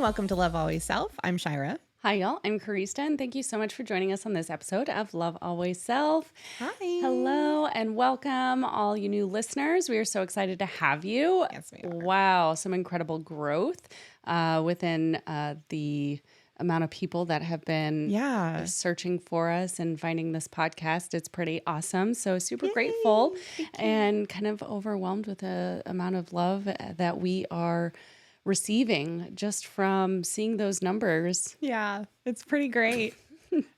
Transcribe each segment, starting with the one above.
welcome to Love Always Self. I'm Shira. Hi, y'all. I'm Karista, and thank you so much for joining us on this episode of Love Always Self. Hi. Hello, and welcome, all you new listeners. We are so excited to have you. Yes, we are. Wow, some incredible growth within the amount of people that have been searching for us and finding this podcast. It's pretty awesome. So super grateful and kind of overwhelmed with the amount of love that we are receiving just from seeing those numbers. Yeah, it's pretty great.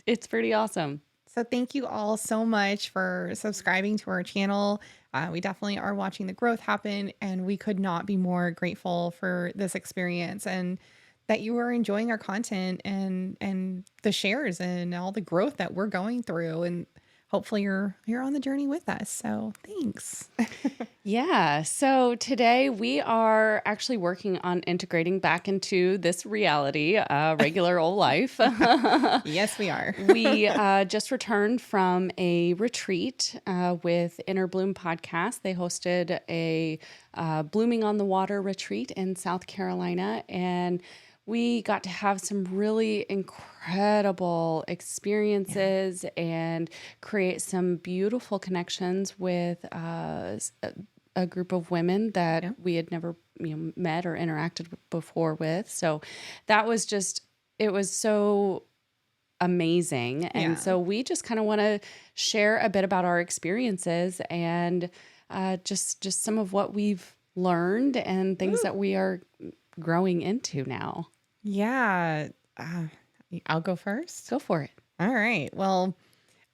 It's pretty awesome. So thank you all so much for subscribing to our channel. We definitely are watching the growth happen, and we could not be more grateful for this experience and that you are enjoying our content and the shares and all the growth that we're going through. And hopefully you're on the journey with us. So thanks. Yeah. So today we are actually working on integrating back into this reality, regular old life. Yes, we are. We just returned from a retreat with Innerbloom Podcast. They hosted a Blooming on the Water retreat in South Carolina, and we got to have some really incredible experiences and create some beautiful connections with a group of women that we had never met or interacted before with. So that was just, it was so amazing. And so we just kind of want to share a bit about our experiences and just some of what we've learned and things that we are growing into now. Yeah. I'll go first. Go for it. All right. Well,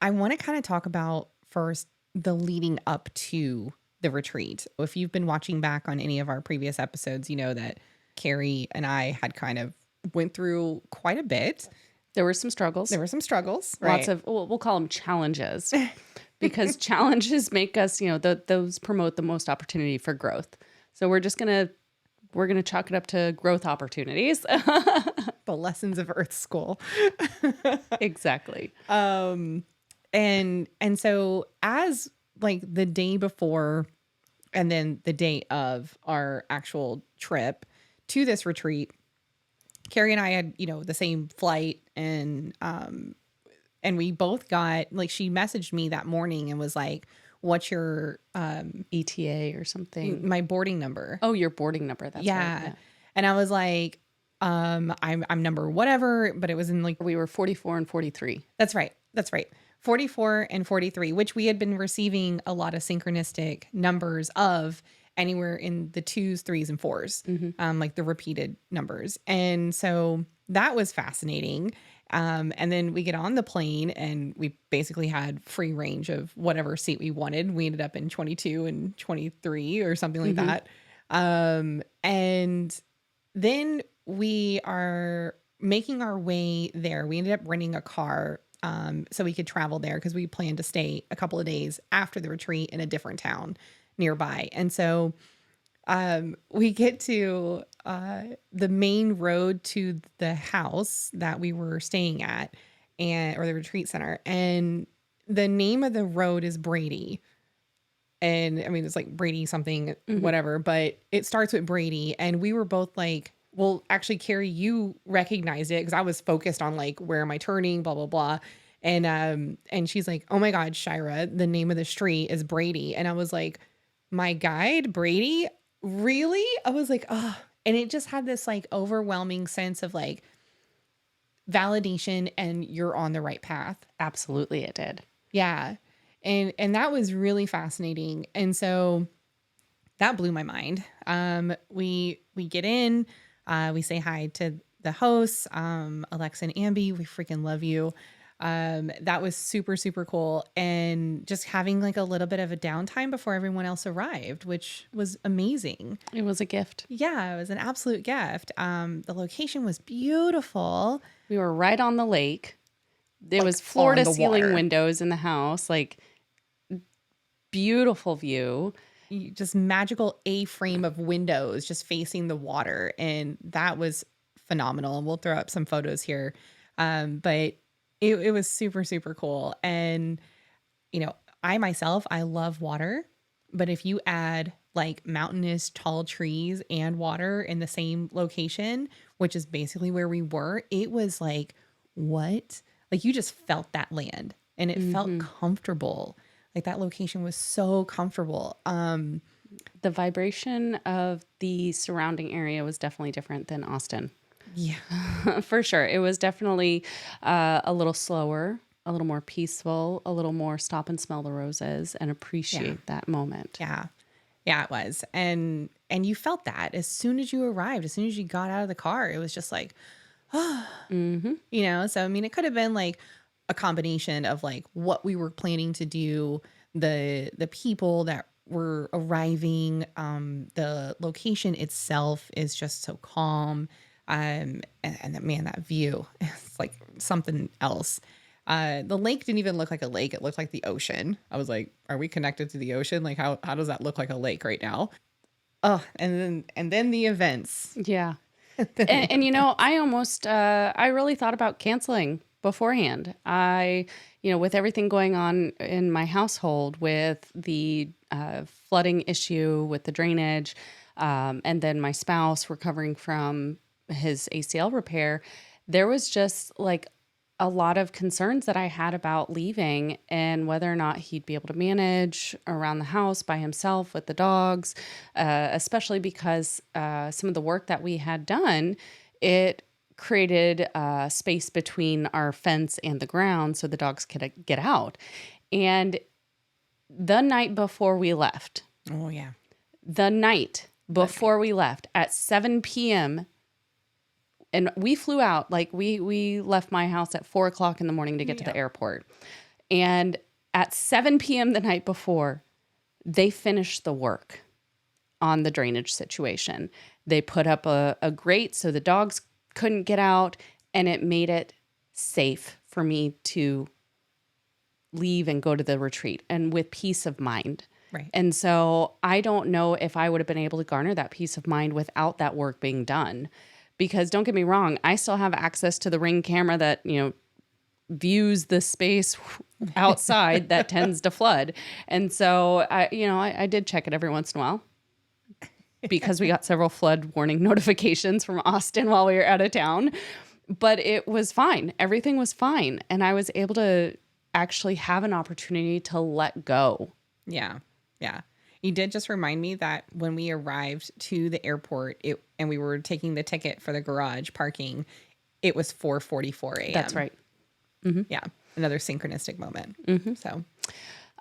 I want to kind of talk about first the leading up to the retreat. If you've been watching back on any of our previous episodes, you know that Carrie and I had kind of went through quite a bit. There were some struggles. Right? Lots of, we'll call them challenges because challenges make us, those promote the most opportunity for growth. So we're going to chalk it up to growth opportunities. The lessons of Earth School. Exactly. And so as like the day before and then the day of our actual trip to this retreat, Carrie and I had, the same flight and we both got, like, she messaged me that morning and was like, what's your ETA or something? My boarding number. Oh, your boarding number. That's right. Yeah. And I was like, I'm number whatever, but it was in like, we were 44 and 43. That's right. 44 and 43, which we had been receiving a lot of synchronistic numbers of anywhere in the 2s, 3s, and 4s, like the repeated numbers. And so that was fascinating. And then we get on the plane and we basically had free range of whatever seat we wanted. We ended up in 22 and 23 or something like that. And then we are making our way there. We ended up renting a car so we could travel there because we planned to stay a couple of days after the retreat in a different town nearby. And so we get to the main road to the house that we were staying at or the retreat center. And the name of the road is Brady. And I mean, it's like Brady something, whatever, but it starts with Brady. And we were both like, well, actually, Carrie, you recognized it because I was focused on like, where am I turning, blah, blah, blah. And she's like, oh my God, Shira, the name of the street is Brady. And I was like, my guide, Brady? Really? I was like, oh, and it just had this like overwhelming sense of like validation and you're on the right path. Absolutely, it did. Yeah. And that was really fascinating. And so that blew my mind. We get in, we say hi to the hosts, Alexa and Ambi. We freaking love you. That was super, super cool. And just having like a little bit of a downtime before everyone else arrived, which was amazing. It was a gift. Yeah, it was an absolute gift. The location was beautiful. We were right on the lake. There was floor to ceiling windows in the house, like beautiful view. Just magical A-frame of windows just facing the water. And that was phenomenal. And we'll throw up some photos here. But it was super, super cool. And, I myself, I love water. But if you add like mountainous tall trees and water in the same location, which is basically where we were, it was like, what? Like you just felt that land and it felt comfortable. Like that location was so comfortable. The vibration of the surrounding area was definitely different than Austin. Yeah. For sure. It was definitely a little slower, a little more peaceful, a little more stop and smell the roses and appreciate that moment. Yeah. Yeah, it was. And you felt that as soon as you arrived, as soon as you got out of the car, it was just like, you know, so I mean, it could have been like a combination of like what we were planning to do, the people that were arriving, the location itself is just so calm. And that man, that view is like something else. The lake didn't even look like a lake. It looked like the ocean. I was like, are we connected to the ocean? Like how does that look like a lake right now? Oh, and then the events. Yeah. And you know, I almost, I really thought about canceling beforehand. With everything going on in my household with the flooding issue, with the drainage, and then my spouse recovering from his ACL repair, there was just like a lot of concerns that I had about leaving and whether or not he'd be able to manage around the house by himself with the dogs, especially because some of the work that we had done, it created space between our fence and the ground so the dogs could get out. And the night before we left, we left at 7 p.m., and we flew out, like we left my house at 4:00 in the morning to get to the airport. And at 7 p.m. the night before, they finished the work on the drainage situation. They put up a grate so the dogs couldn't get out, and it made it safe for me to leave and go to the retreat and with peace of mind. Right. And so I don't know if I would have been able to garner that peace of mind without that work being done. Because don't get me wrong, I still have access to the Ring camera that, views the space outside that tends to flood. And so I did check it every once in a while because we got several flood warning notifications from Austin while we were out of town. But it was fine. Everything was fine. And I was able to actually have an opportunity to let go. Yeah. Yeah. You did just remind me that when we arrived to the airport and we were taking the ticket for the garage parking, it was 4:44 a.m. That's right. Yeah. Another synchronistic moment. So,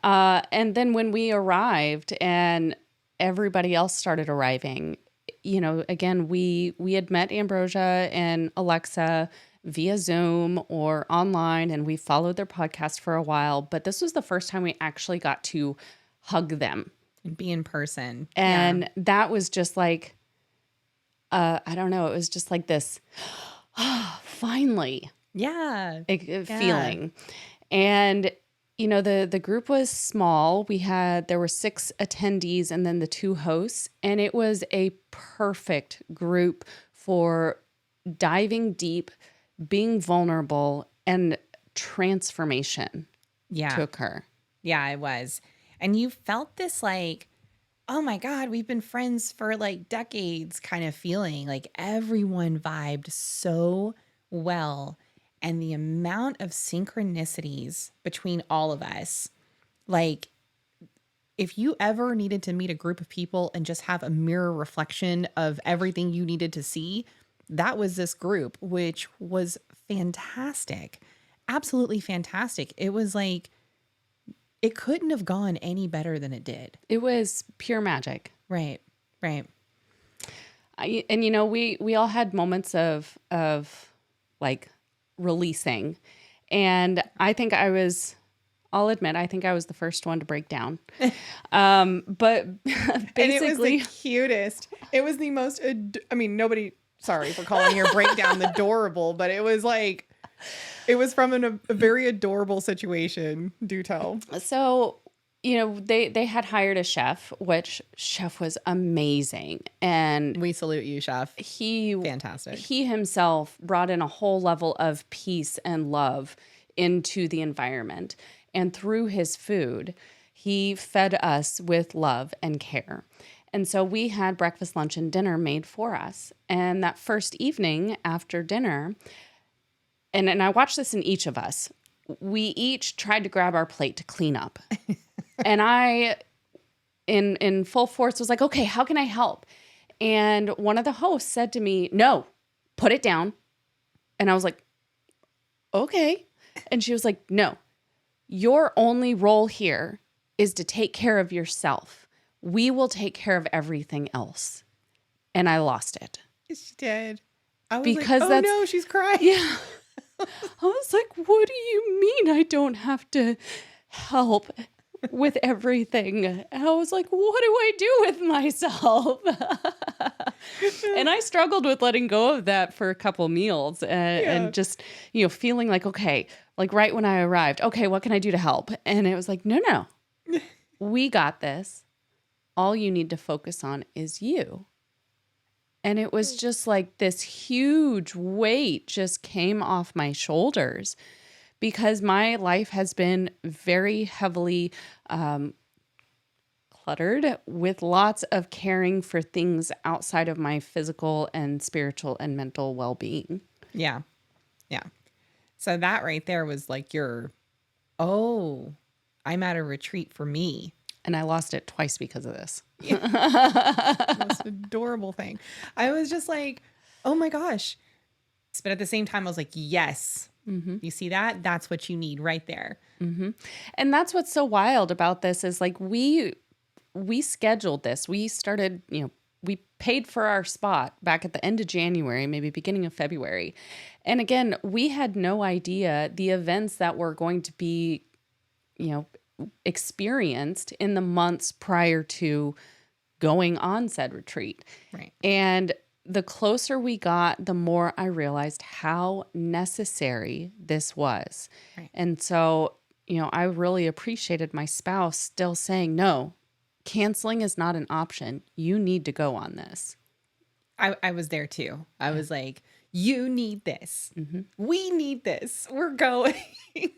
and then when we arrived and everybody else started arriving, again, we had met Ambrosia and Alexa via Zoom or online, and we followed their podcast for a while. But this was the first time we actually got to hug them. And be in person. And that was just like, I don't know. It was just like this, finally. Yeah. Feeling. And, the group was small. There were 6 attendees and then the 2 hosts. And it was a perfect group for diving deep, being vulnerable, and transformation to occur. Yeah, it was. And you felt this like, oh my God, we've been friends for like decades kind of feeling. Like everyone vibed so well. And the amount of synchronicities between all of us, like if you ever needed to meet a group of people and just have a mirror reflection of everything you needed to see, that was this group, which was fantastic. Absolutely fantastic. It was like, it couldn't have gone any better than it did. It was pure magic. Right. We all had moments of like releasing. And I think I'll admit, I think I was the first one to break down. But basically. And it was the cutest. It was the most, nobody, sorry for calling your breakdown adorable, but it was like, it was from a very adorable situation. Do tell. So, they had hired a chef, which chef was amazing. And we salute you, chef. Fantastic. He himself brought in a whole level of peace and love into the environment. And through his food, he fed us with love and care. And so we had breakfast, lunch, and dinner made for us. And that first evening after dinner, and I watched this in each of us, we each tried to grab our plate to clean up. And I, in full force, was like, okay, how can I help? And one of the hosts said to me, no, put it down. And I was like, okay. And she was like, no, your only role here is to take care of yourself. We will take care of everything else. And I lost it. She did. I was Because like, oh that's- no, she's crying. Yeah. I was like, what do you mean I don't have to help with everything? And I was like, what do I do with myself? And I struggled with letting go of that for a couple meals and just, feeling like, okay, like right when I arrived, okay, what can I do to help? And it was like, no, we got this. All you need to focus on is you. And it was just like this huge weight just came off my shoulders because my life has been very heavily cluttered with lots of caring for things outside of my physical and spiritual and mental well-being. Yeah. Yeah. So that right there was like I'm at a retreat for me. And I lost it twice because of this. Most adorable thing. I was just like, oh my gosh. But at the same time, I was like, yes. Mm-hmm. You see that? That's what you need right there. Mm-hmm. And that's what's so wild about this is like we scheduled this. We started, we paid for our spot back at the end of January, maybe beginning of February. And again, we had no idea the events that were going to be, experienced in the months prior to going on said retreat. Right. And the closer we got, the more I realized how necessary this was. Right. And so, I really appreciated my spouse still saying, no, canceling is not an option. You need to go on this. I was there too. I was like, you need this. Mm-hmm. We need this. We're going.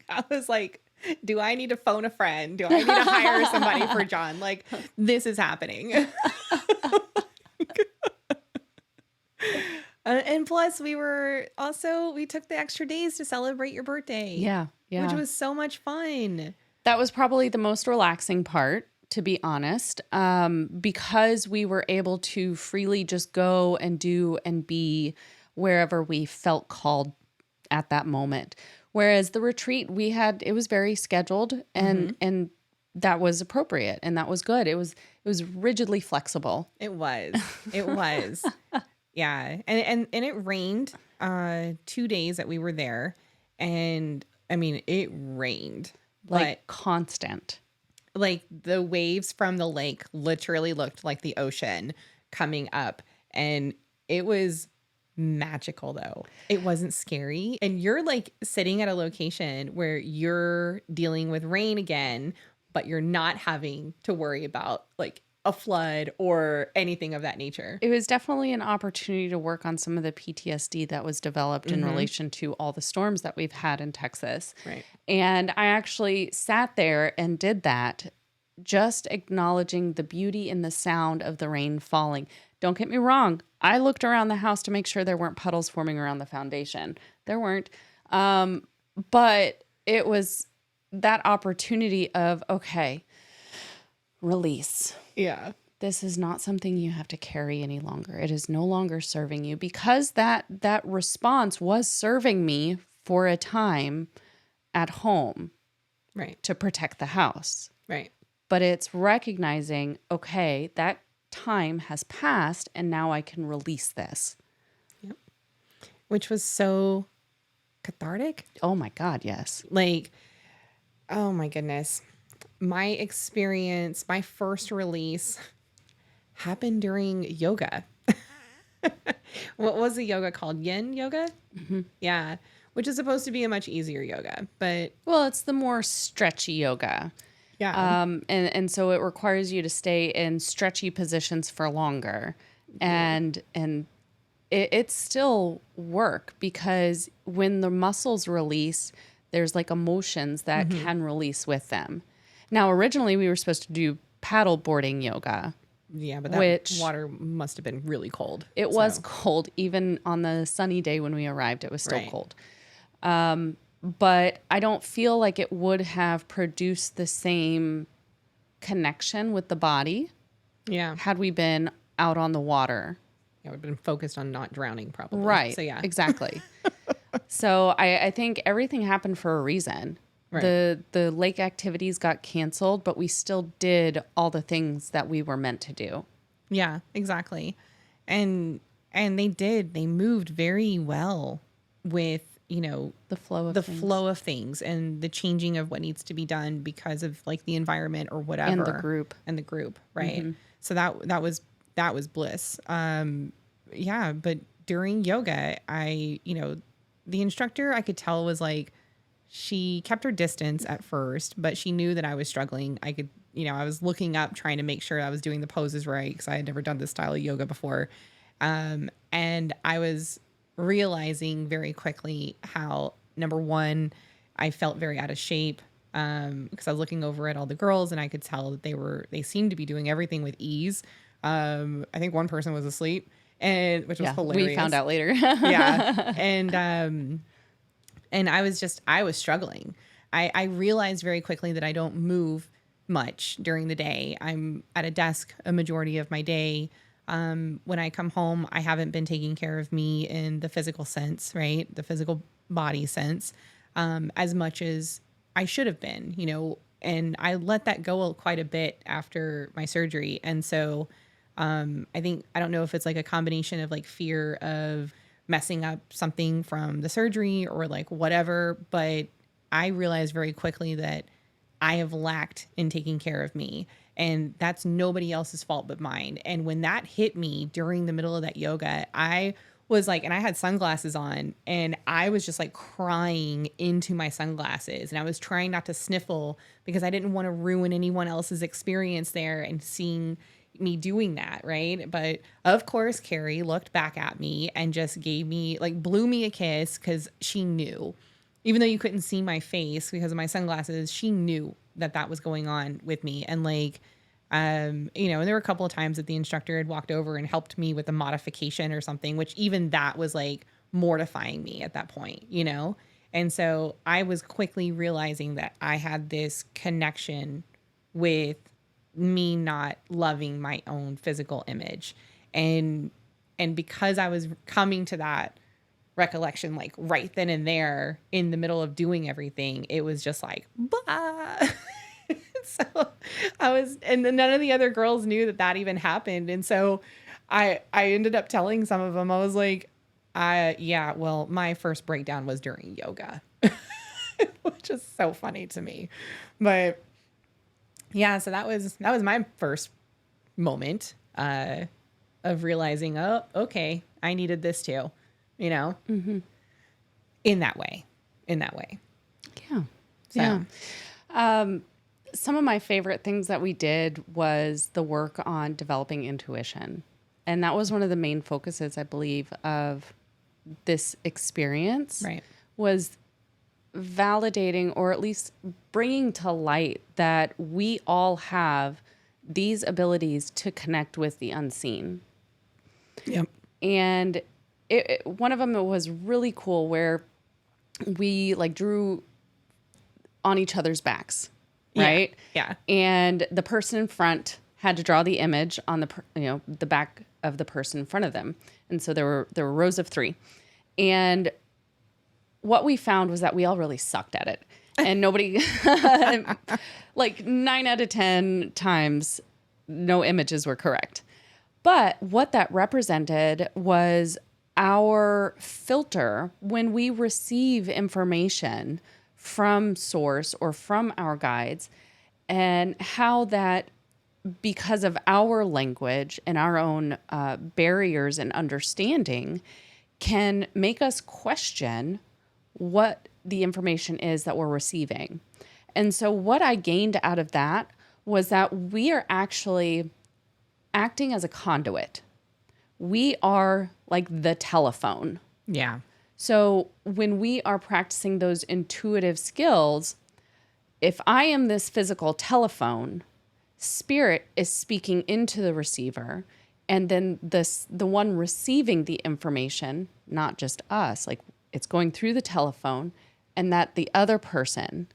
I was like, do I need to phone a friend? Do I need to hire somebody for John? Like, this is happening. And plus, we took the extra days to celebrate your birthday. Yeah. Which was so much fun. That was probably the most relaxing part, to be honest, because we were able to freely just go and do and be wherever we felt called at that moment. Whereas the retreat it was very scheduled and that was appropriate and that was good. It was rigidly flexible. It was. Yeah. And it rained 2 days that we were there. And I mean, it rained. Like constant. Like the waves from the lake literally looked like the ocean coming up. And it was magical though. It wasn't scary. And you're like sitting at a location where you're dealing with rain again, but you're not having to worry about like a flood or anything of that nature. It was definitely an opportunity to work on some of the PTSD that was developed in relation to all the storms that we've had in Texas. Right. And I actually sat there and did that, just acknowledging the beauty and the sound of the rain falling. Don't get me wrong. I looked around the house to make sure there weren't puddles forming around the foundation. There weren't. But it was that opportunity of, okay, release. Yeah. This is not something you have to carry any longer. It is no longer serving you because that response was serving me for a time at home. Right. To protect the house. Right. But it's recognizing, okay, that time has passed and now I can release this. Yep. Which was so cathartic. Oh my God, yes. Like, oh my goodness. My experience, my first release happened during yoga. What was the yoga called? Yin yoga? Mm-hmm. Yeah. Which is supposed to be a much easier yoga, but... Well, it's the more stretchy yoga. Yeah. And so it requires you to stay in stretchy positions for longer. And it's still work because when the muscles release, there's like emotions that can release with them. Now, originally we were supposed to do paddle boarding yoga. Yeah, but that which water must have been really cold. it was cold. Even on the sunny day when we arrived, it was still Right. cold. But I don't feel like it would have produced the same connection with the body Yeah. had we been out on the water. Yeah, we've been focused on not drowning probably. Right. So yeah. Exactly. So I think everything happened for a reason. Right. The lake activities got canceled, but we still did all the things that we were meant to do. Yeah, exactly. And they moved very well with, The flow of the things. flow of things and the changing of what needs to be done because of like the environment or whatever. And the group. Right. So that was bliss. Yeah, but during yoga, the instructor, I could tell, was like, she kept her distance at first, but she knew that I was struggling. I could, I was looking up, trying to make sure I was doing the poses right, because I had never done this style of yoga before. And I was realizing very quickly how, number one, I felt very out of shape, because I was looking over at all the girls and I could tell that they seemed to be doing everything with ease. I think one person was asleep, which was hilarious. We found out later. Yeah. And I was struggling. I realized very quickly that I don't move much during the day. I'm at a desk a majority of my day. When I come home, I haven't been taking care of me in the physical sense, right? The physical body sense, as much as I should have been, and I let that go quite a bit after my surgery. And so, I don't know if it's like a combination of like fear of messing up something from the surgery or like whatever, but I realized very quickly that I have lacked in taking care of me, and that's nobody else's fault but mine. And when that hit me during the middle of that yoga, I was like, and I had sunglasses on, and I was just like crying into my sunglasses, and I was trying not to sniffle because I didn't want to ruin anyone else's experience there and seeing me doing that, right? But of course, Carrie looked back at me and just gave me, like, blew me a kiss, because she knew, even though you couldn't see my face because of my sunglasses, she knew that was going on with me. And like, and there were a couple of times that the instructor had walked over and helped me with a modification or something, which even that was like mortifying me at that point, And so I was quickly realizing that I had this connection with me not loving my own physical image. And because I was coming to that recollection, like right then and there in the middle of doing everything, it was just like, blah. So and then none of the other girls knew that even happened. And so I ended up telling some of them, I was like, yeah, well, my first breakdown was during yoga, which is so funny to me. But yeah, so that was my first moment of realizing, oh, okay, I needed this too, in that way. Yeah. So. Yeah. Some of my favorite things that we did was the work on developing intuition. And that was one of the main focuses, I believe, of this experience. Right. Was validating, or at least bringing to light, that we all have these abilities to connect with the unseen. Yep. And one of them was really cool, where we like drew on each other's backs, right? Yeah. And the person in front had to draw the image on the back of the person in front of them. And so there were rows of 3. And what we found was that we all really sucked at it. And nobody, like 9 out of 10 times, no images were correct. But what that represented was our filter when we receive information from source or from our guides, and how that, because of our language and our own barriers and understanding, can make us question what the information is that we're receiving. And so what I gained out of that was that we are actually acting as a conduit. We are like the telephone. Yeah. So when we are practicing those intuitive skills, if I am this physical telephone spirit is speaking into the receiver, and then the one receiving the information, not just us, like it's going through the telephone, and that the other person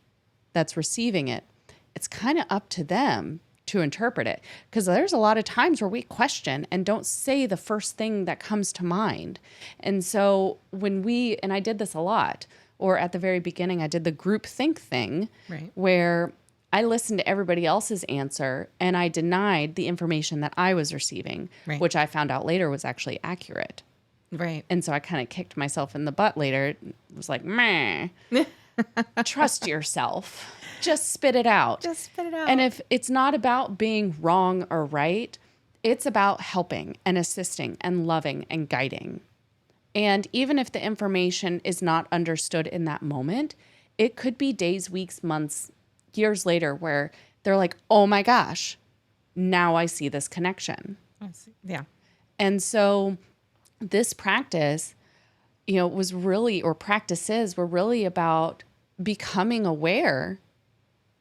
that's receiving it, it's kind of up to them to interpret it. Because there's a lot of times where we question and don't say the first thing that comes to mind. And so and I did this a lot, or at the very beginning, I did the group think thing, Right. where I listened to everybody else's answer and I denied the information that I was receiving, Right. which I found out later was actually accurate. Right. And so I kind of kicked myself in the butt later. It was like, meh, trust yourself. Just spit it out. Just spit it out. And if it's not about being wrong or right, it's about helping and assisting and loving and guiding. And even if the information is not understood in that moment, it could be days, weeks, months, years later where they're like, oh my gosh, now I see this connection. Yeah. And so this practice, was really, or practices were really about becoming aware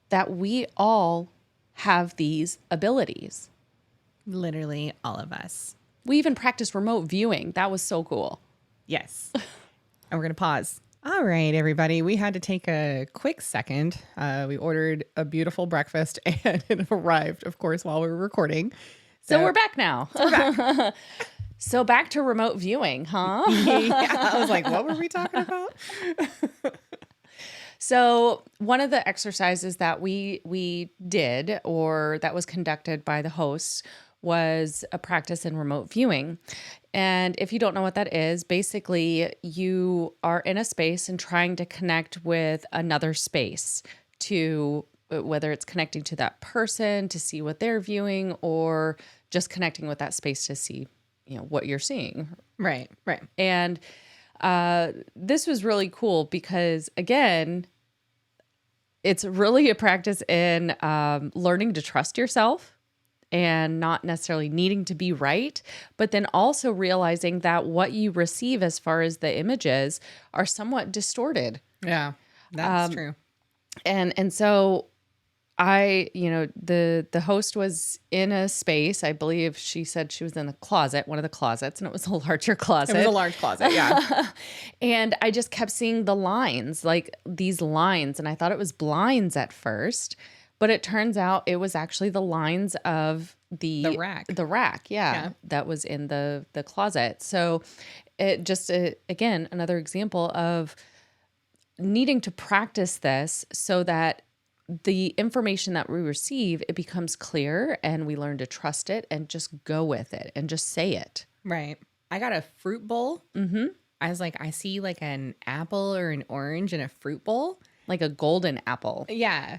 that we all have these abilities. Literally all of us. We even practiced remote viewing. That was so cool. Yes. And we're going to pause. All right, everybody. We had to take a quick second. We ordered a beautiful breakfast and it arrived, of course, while we were recording. So we're back now. So back to remote viewing, huh? Yeah, I was like, what were we talking about? So one of the exercises that we did, or that was conducted by the host, was a practice in remote viewing. And if you don't know what that is, basically you are in a space and trying to connect with another space, to whether it's connecting to that person to see what they're viewing, or just connecting with that space to see, what you're seeing. Right. And this was really cool because, again, it's really a practice in learning to trust yourself and not necessarily needing to be right, but then also realizing that what you receive as far as the images are somewhat distorted. Yeah, that's true. And so the host was in a space. I believe she said she was in the closet, one of the closets, and it was a larger closet. It was a large closet, yeah. And I just kept seeing the lines, like these lines, and I thought it was blinds at first, but it turns out it was actually the lines of the rack. The rack, yeah, that was in the closet. So it just, again, another example of needing to practice this so that the information that we receive, it becomes clear and we learn to trust it and just go with it and just say it. Right. I got a fruit bowl. Mm-hmm. I was like, I see like an apple or an orange in a fruit bowl. Like a golden apple. Yeah.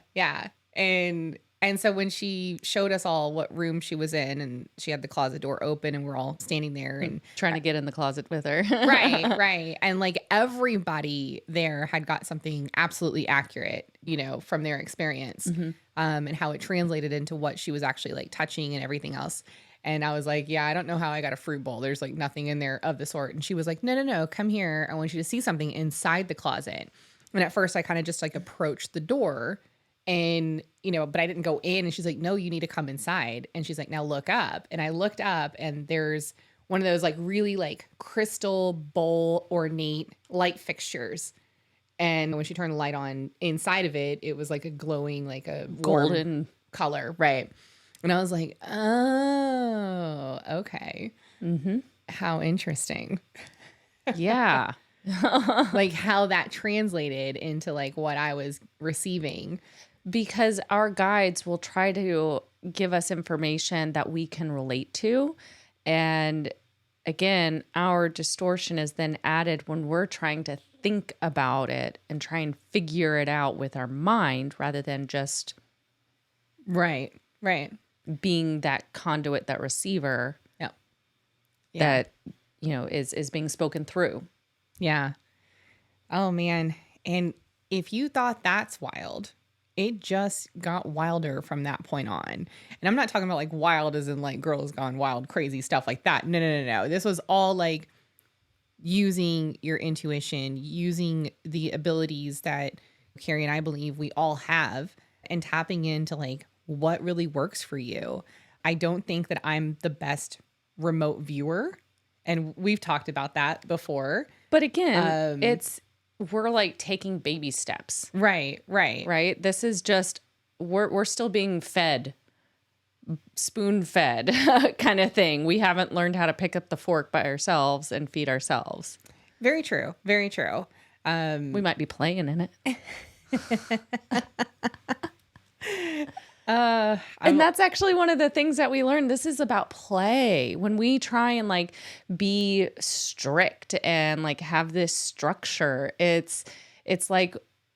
And so when she showed us all what room she was in, and she had the closet door open and we're all standing there and trying to get in the closet with her. Right. And like everybody there had got something absolutely accurate, from their experience, and how it translated into what she was actually like touching and everything else. And I was like, yeah, I don't know how I got a fruit bowl. There's like nothing in there of the sort. And she was like, no, come here. I want you to see something inside the closet. And at first I kind of just like approached the door and, but I didn't go in. And she's like, no, you need to come inside. And she's like, now look up. And I looked up and there's one of those like really like crystal bowl ornate light fixtures. And when she turned the light on inside of it, it was like a glowing, like a golden color. Right. And I was like, oh, okay. Mm-hmm. How interesting. Yeah. Like how that translated into like what I was receiving. Because our guides will try to give us information that we can relate to. And again, our distortion is then added when we're trying to think about it and try and figure it out with our mind rather than just right being that conduit, that receiver that, is being spoken through. Yeah. Oh, man. And if you thought that's wild, it just got wilder from that point on. And I'm not talking about like wild as in like girls gone wild, crazy stuff like that. No. This was all like using your intuition, using the abilities that Carrie and I believe we all have, and tapping into like what really works for you. I don't think that I'm the best remote viewer. And we've talked about that before. But again, we're like taking baby steps. Right. Right? This is just we're still being fed, spoon fed kind of thing. We haven't learned how to pick up the fork by ourselves and feed ourselves. Very true. Very true. We might be playing in it. And that's actually one of the things that we learned. This is about play. When we try and like be strict and like have this structure, it's like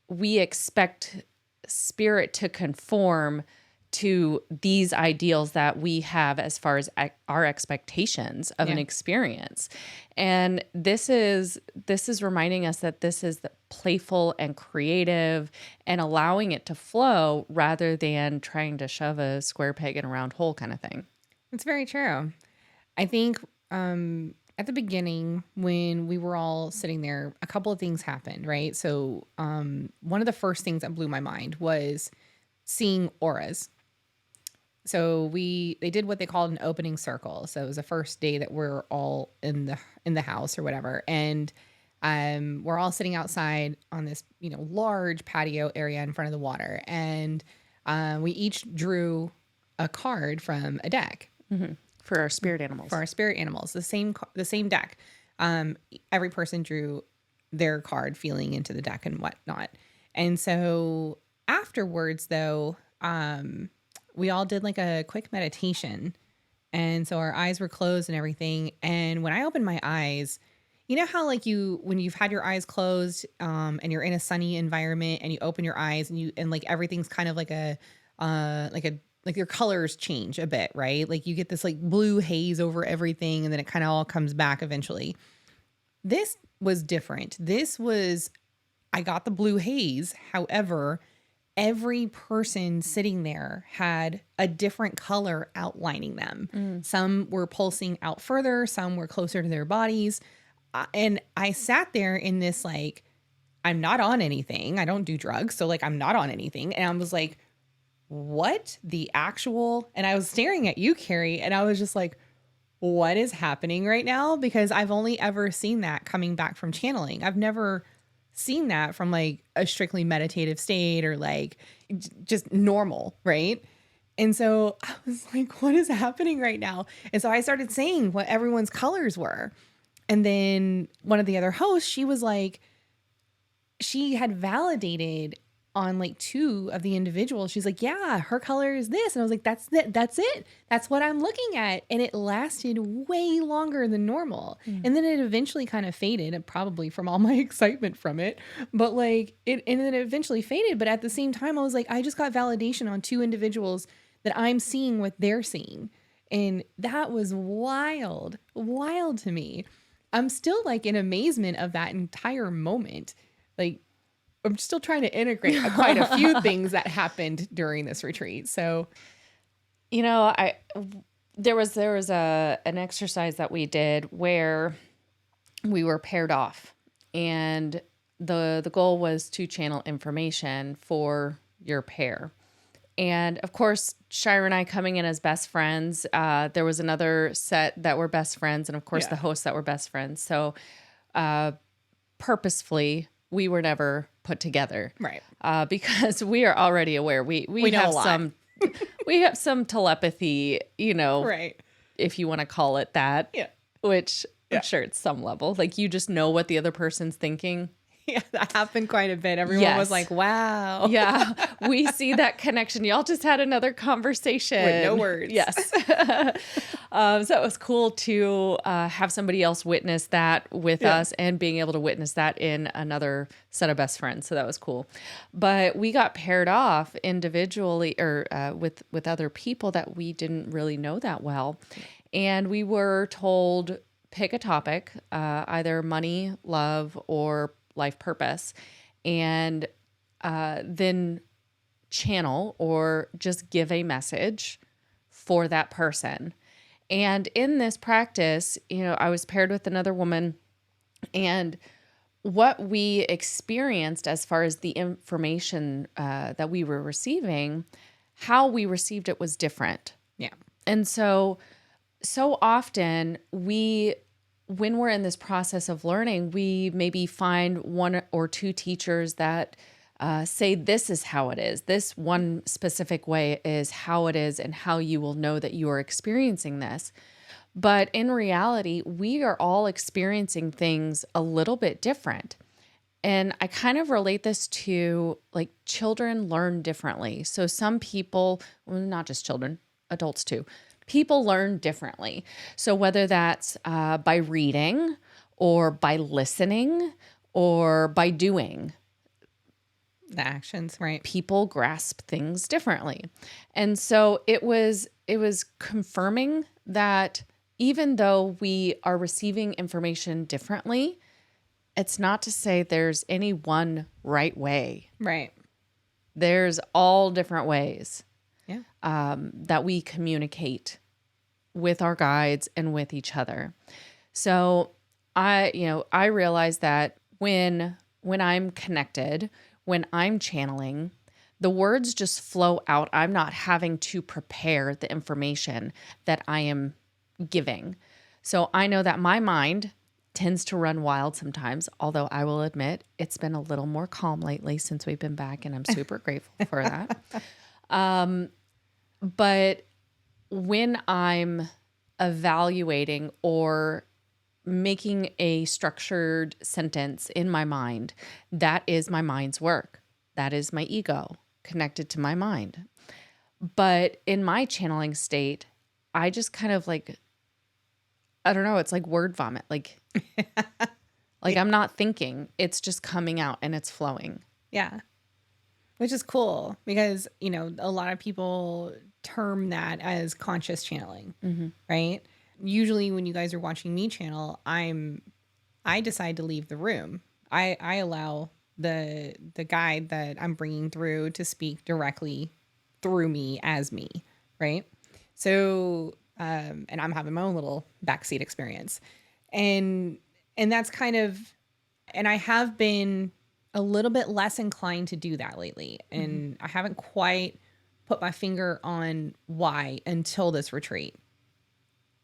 we expect spirit to conform to these ideals that we have as far as our expectations of an experience. And this is reminding us that this is the playful and creative and allowing it to flow rather than trying to shove a square peg in a round hole kind of thing. It's very true. I think at the beginning when we were all sitting there, a couple of things happened, right? So one of the first things that blew my mind was seeing auras. So they did what they called an opening circle. So it was the first day that we're all in the house or whatever. And we're all sitting outside on this, large patio area in front of the water. And we each drew a card from a deck. Mm-hmm. For our spirit animals. The same deck. Every person drew their card feeling into the deck and whatnot. And so afterwards though, we all did like a quick meditation. And so our eyes were closed and everything. And when I opened my eyes, you know how like when you've had your eyes closed, and you're in a sunny environment and you open your eyes and like everything's kind of like like your colors change a bit, right? Like you get this like blue haze over everything and then it kind of all comes back eventually. This was different. I got the blue haze. However, every person sitting there had a different color outlining them. Some were pulsing out further, some were closer to their bodies. And I sat there in this, like, I'm not on anything. I don't do drugs. So like, I'm not on anything. And I was like, what the actual, and I was staring at you, Carrie, and I was just like, what is happening right now? Because I've only ever seen that coming back from channeling. I've never seen that from like a strictly meditative state or like just normal, right? And so I was like, what is happening right now? And so I started saying what everyone's colors were. And then one of the other hosts, she was like, she had validated on like two of the individuals. She's like, yeah, her color is this. And I was like, that's it. That's what I'm looking at. And it lasted way longer than normal. And then it eventually kind of faded, probably from all my excitement from it. But like and then it eventually faded. But at the same time, I was like, I just got validation on two individuals that I'm seeing what they're seeing. And that was wild to me. I'm still like in amazement of that entire moment. Like, I'm still trying to integrate quite a few things that happened during this retreat. So, there was an exercise that we did where we were paired off, and the goal was to channel information for your pair. And of course, Shira and I coming in as best friends, there was another set that were best friends, and of course the hosts that were best friends. So, purposefully, we were never put together, right? Because we are already aware. We know have a lot. we have some telepathy, Right? If you want to call it that. Yeah. Which I'm sure it's some level. Like you just know what the other person's thinking. Yeah, that happened quite a bit. Everyone was like, wow. Yeah, we see that connection. Y'all just had another conversation. With no words. Yes. So it was cool to have somebody else witness that with us and being able to witness that in another set of best friends. So that was cool. But we got paired off individually or with other people that we didn't really know that well. And we were told, pick a topic, either money, love, or life purpose, and then channel or just give a message for that person. And in this practice, I was paired with another woman, and what we experienced as far as the information that we were receiving how we received it was different. Yeah. And so often when we're in this process of learning, we maybe find one or two teachers that say this is how it is. This one specific way is how it is and how you will know that you are experiencing this. But in reality, we are all experiencing things a little bit different. And I kind of relate this to like children learn differently. So some people, well, not just children, adults too, people learn differently. So whether that's by reading or by listening or by doing, The actions, right? people grasp things differently. And so it was confirming that even though we are receiving information differently, it's not to say there's any one right way. Right. There's all different ways Yeah. that we communicate with our guides and with each other. So I realize that when I'm connected, when I'm channeling, the words just flow out. I'm not having to prepare the information that I am giving. So I know that my mind tends to run wild sometimes, although I will admit it's been a little more calm lately since we've been back, and I'm super grateful for that. But when I'm evaluating or making a structured sentence in my mind, that is my mind's work. That is my ego connected to my mind. But in my channeling state, I just kind of like, I don't know, it's like word vomit. Like I'm not thinking, it's just coming out and it's flowing. Yeah. Which is cool because, a lot of people term that as conscious channeling, right? Usually when you guys are watching me channel, I decide to leave the room. I allow the guide that I'm bringing through to speak directly through me as me, right? So, and I'm having my own little backseat experience. And that's kind of, and I have been a little bit less inclined to do that lately. And I haven't quite put my finger on why until this retreat.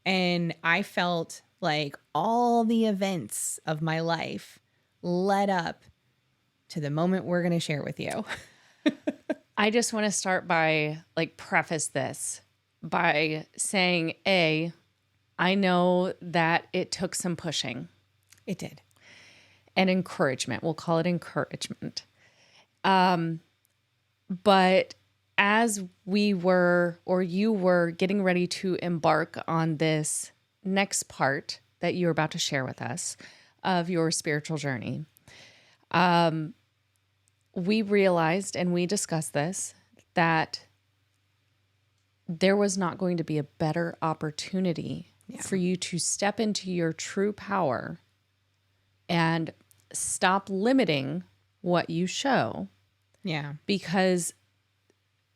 And I felt like all the events of my life led up to the moment we're going to share with you. I just want to start by preface this by saying, I know that it took some pushing. It did. And encouragement. We'll call it encouragement. But as we were, or you were getting ready to embark on this next part that you're about to share with us of your spiritual journey, we realized, and we discussed this, that there was not going to be a better opportunity for you to step into your true power and stop limiting what you show. Yeah. Because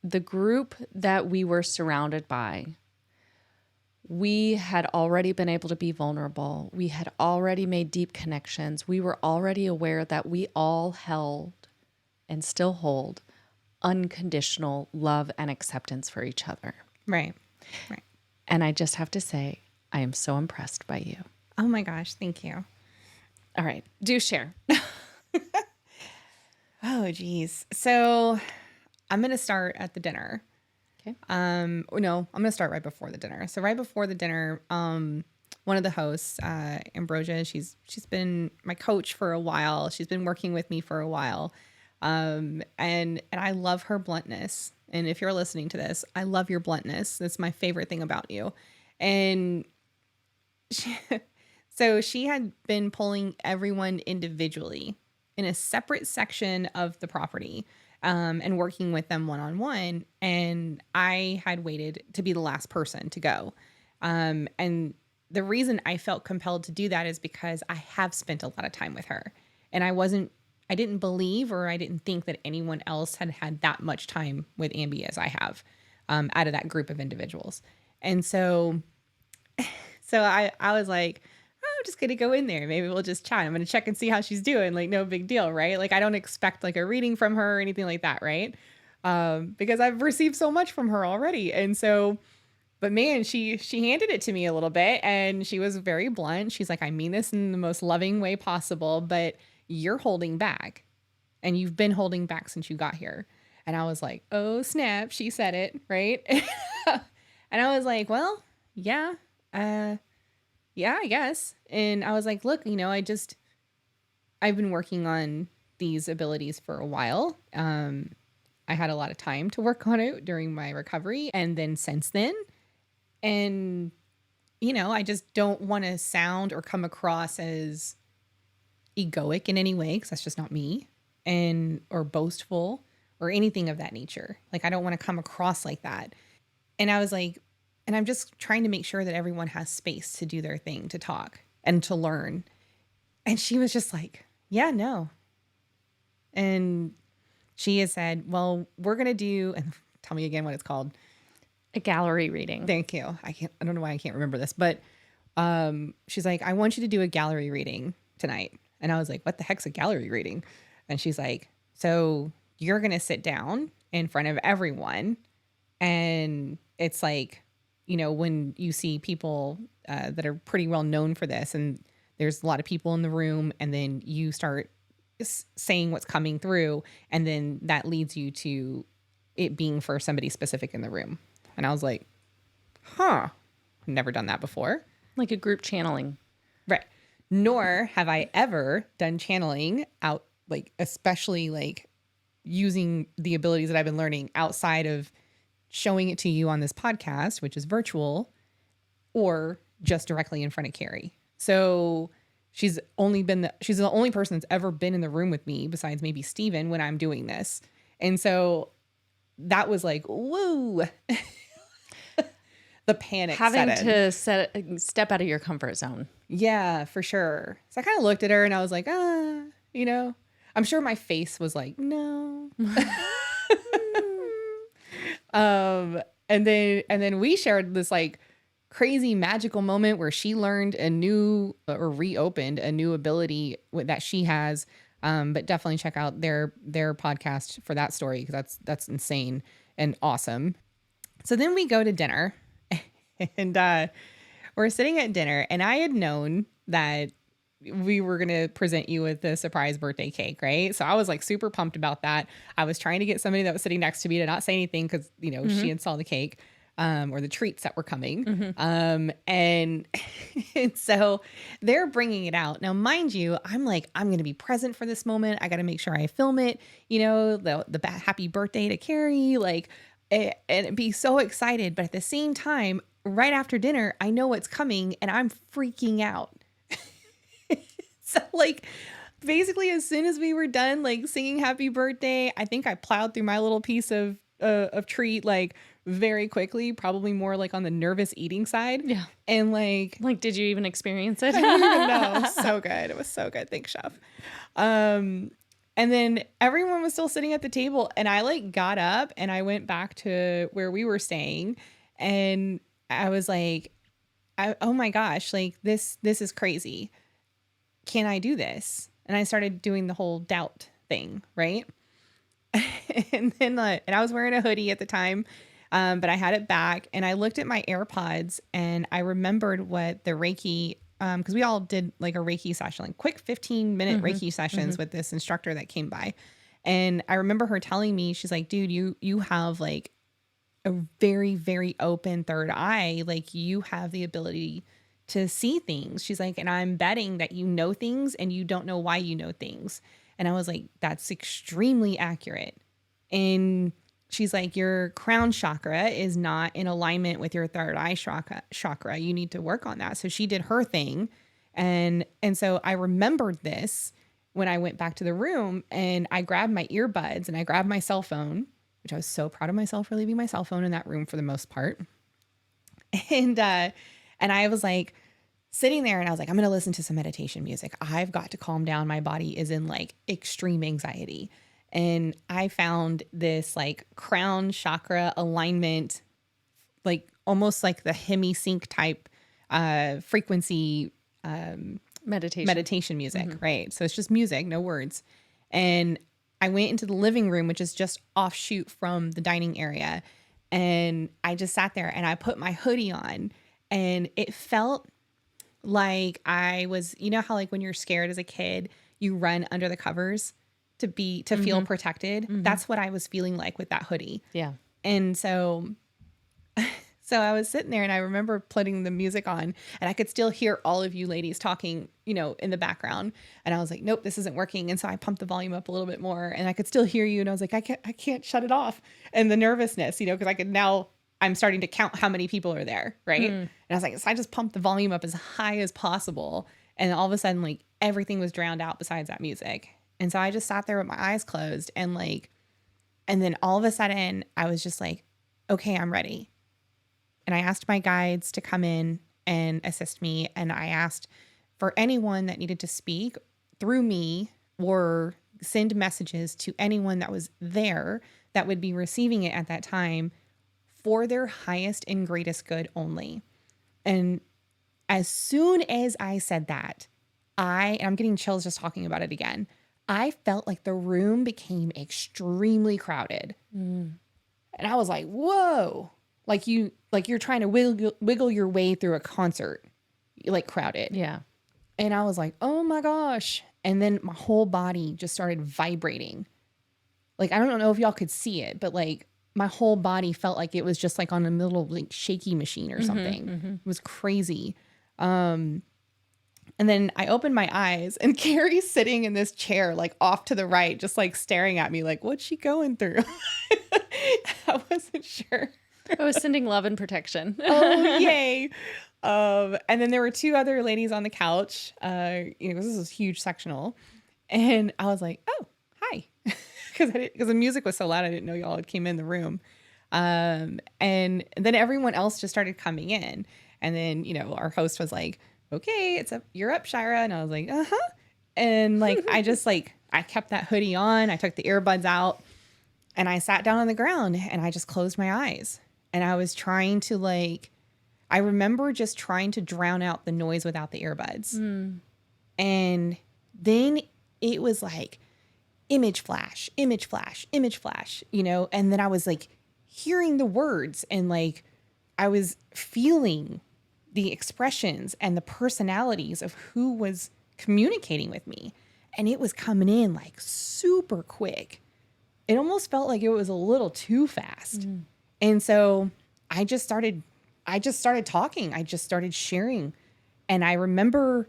the group that we were surrounded by, we had already been able to be vulnerable. We had already made deep connections. We were already aware that we all held and still hold unconditional love and acceptance for each other. Right. And I just have to say, I am so impressed by you. Oh my gosh. Thank you. All right. Do share. Oh, geez. So I'm going to start at the dinner. Okay. No, I'm going to start right before the dinner. So right before the dinner, one of the hosts, Ambrosia, she's been my coach for a while. She's been working with me for a while. And I love her bluntness. And if you're listening to this, I love your bluntness. That's my favorite thing about you. And so she had been pulling everyone individually in a separate section of the property, and working with them one-on-one. And I had waited to be the last person to go. And the reason I felt compelled to do that is because I have spent a lot of time with her, and I didn't believe, or I didn't think that anyone else had had that much time with Ambi as I have, out of that group of individuals. And so I was like, oh, I'm just going to go in there. Maybe we'll just chat. I'm going to check and see how she's doing. Like, no big deal, right? Like, I don't expect like a reading from her or anything like that, right? because I've received so much from her already. And so, but man, she handed it to me a little bit, and she was very blunt. She's like, I mean this in the most loving way possible, but you're holding back, and you've been holding back since you got here. And I was like, oh snap, she said it, right? And I was like, well, yeah, yeah, I guess. And I was like, look, I've been working on these abilities for a while. I had a lot of time to work on it during my recovery, and then since then. And, I just don't want to sound or come across as egoic in any way, because that's just not me, or boastful or anything of that nature. Like, I don't want to come across like that. And I was like, and I'm just trying to make sure that everyone has space to do their thing, to talk and to learn. And she was just like, yeah, no. And she has said, well, we're going to do, and tell me again what it's called. A gallery reading. Thank you. I don't know why I can't remember this, but she's like, I want you to do a gallery reading tonight. And I was like, what the heck's a gallery reading? And she's like, so you're going to sit down in front of everyone. And it's like, when you see people that are pretty well known for this, and there's a lot of people in the room, and then you start saying what's coming through, and then that leads you to it being for somebody specific in the room. And I was like, huh, never done that before. Like a group channeling. Right. Nor have I ever done channeling out, like, especially like using the abilities that I've been learning outside of showing it to you on this podcast, which is virtual, or just directly in front of Carrie. So she's the only person that's ever been in the room with me besides maybe Steven when I'm doing this. And so that was like, whoa. The panic having set in. to step out of your comfort zone. Yeah, for sure. So I kind of looked at her and I was like, I'm sure my face was like, no. And then we shared this like crazy magical moment where she learned a new or reopened a new ability that she has. But definitely check out their podcast for that story, because that's insane and awesome. So then we go to dinner, and we're sitting at dinner, and I had known that we were going to present you with the surprise birthday cake, right? So I was like super pumped about that. I was trying to get somebody that was sitting next to me to not say anything, because, she had saw the cake. Or the treats that were coming. And so they're bringing it out. Now, mind you, I'm like, I'm going to be present for this moment. I got to make sure I film it, the happy birthday to Carrie, and be so excited. But at the same time, right after dinner, I know what's coming and I'm freaking out. So like, basically as soon as we were done, like singing happy birthday, I think I plowed through my little piece of treat, like, very quickly, probably more like on the nervous eating side. Yeah. And like, did you even experience it? I don't even know. So good. It was so good. Thanks, chef. And then everyone was still sitting at the table, and I like got up and I went back to where we were staying, and I was like, oh my gosh, like this is crazy. Can I do this? And I started doing the whole doubt thing. Right. And then, and I was wearing a hoodie at the time. But I had it back, and I looked at my AirPods, and I remembered what the Reiki, because we all did like a Reiki session, like quick 15-minute Reiki sessions with this instructor that came by. And I remember her telling me, she's like, dude, you have like a very, very open third eye. Like, you have the ability to see things. She's like, and I'm betting that you know things and you don't know why you know things. And I was like, that's extremely accurate. And she's like, your crown chakra is not in alignment with your third eye chakra. You need to work on that. So she did her thing. And so I remembered this when I went back to the room, and I grabbed my earbuds and I grabbed my cell phone, which I was so proud of myself for leaving my cell phone in that room for the most part. And I was like sitting there, and I was like, I'm going to listen to some meditation music. I've got to calm down. My body is in like extreme anxiety. And I found this like crown chakra alignment, like almost like the hemi-sync type frequency meditation music, right? So it's just music, no words. And I went into the living room, which is just offshoot from the dining area. And I just sat there and I put my hoodie on, and it felt like I was, you know how like when you're scared as a kid, you run under the covers to feel protected. That's what I was feeling like with that hoodie. Yeah. And so I was sitting there and I remember putting the music on, and I could still hear all of you ladies talking, in the background. And I was like, nope, this isn't working. And so I pumped the volume up a little bit more, and I could still hear you. And I was like, I can't shut it off. And the nervousness, because I'm starting to count how many people are there. Right. And I was like, so I just pumped the volume up as high as possible. And all of a sudden, like, everything was drowned out besides that music. And so I just sat there with my eyes closed, and then all of a sudden I was just like, okay, I'm ready. And I asked my guides to come in and assist me. And I asked for anyone that needed to speak through me or send messages to anyone that was there that would be receiving it at that time for their highest and greatest good only. And as soon as I said that, I'm getting chills just talking about it again. I felt like the room became extremely crowded. And I was like, whoa. Like you're trying to wiggle your way through a concert, like crowded. Yeah. And I was like, oh my gosh. And then my whole body just started vibrating. Like, I don't know if y'all could see it, but like my whole body felt like it was just like on a little like shaky machine or something. It was crazy. And then I opened my eyes, and Carrie's sitting in this chair, like off to the right, just like staring at me like, what's she going through? I wasn't sure. I was sending love and protection. Oh, yay. And then there were two other ladies on the couch. This is a huge sectional. And I was like, oh, hi. Because the music was so loud, I didn't know y'all had came in the room. And then everyone else just started coming in. And then, our host was like, okay, you're up, Shira. And I was like, uh-huh. And like, I kept that hoodie on. I took the earbuds out, and I sat down on the ground, and I just closed my eyes. And I was trying to I remember just trying to drown out the noise without the earbuds. And then it was like image flash, image flash, image flash, and then I was like hearing the words, and like I was feeling the expressions and the personalities of who was communicating with me. And it was coming in like super quick. It almost felt like it was a little too fast. And so I just started talking. I just started sharing. And I remember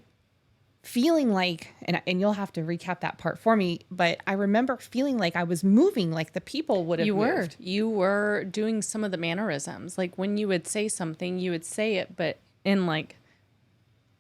feeling like, and you'll have to recap that part for me, but I remember feeling like I was moving like the people would have moved. You were doing some of the mannerisms. Like when you would say something, you would say it, but in like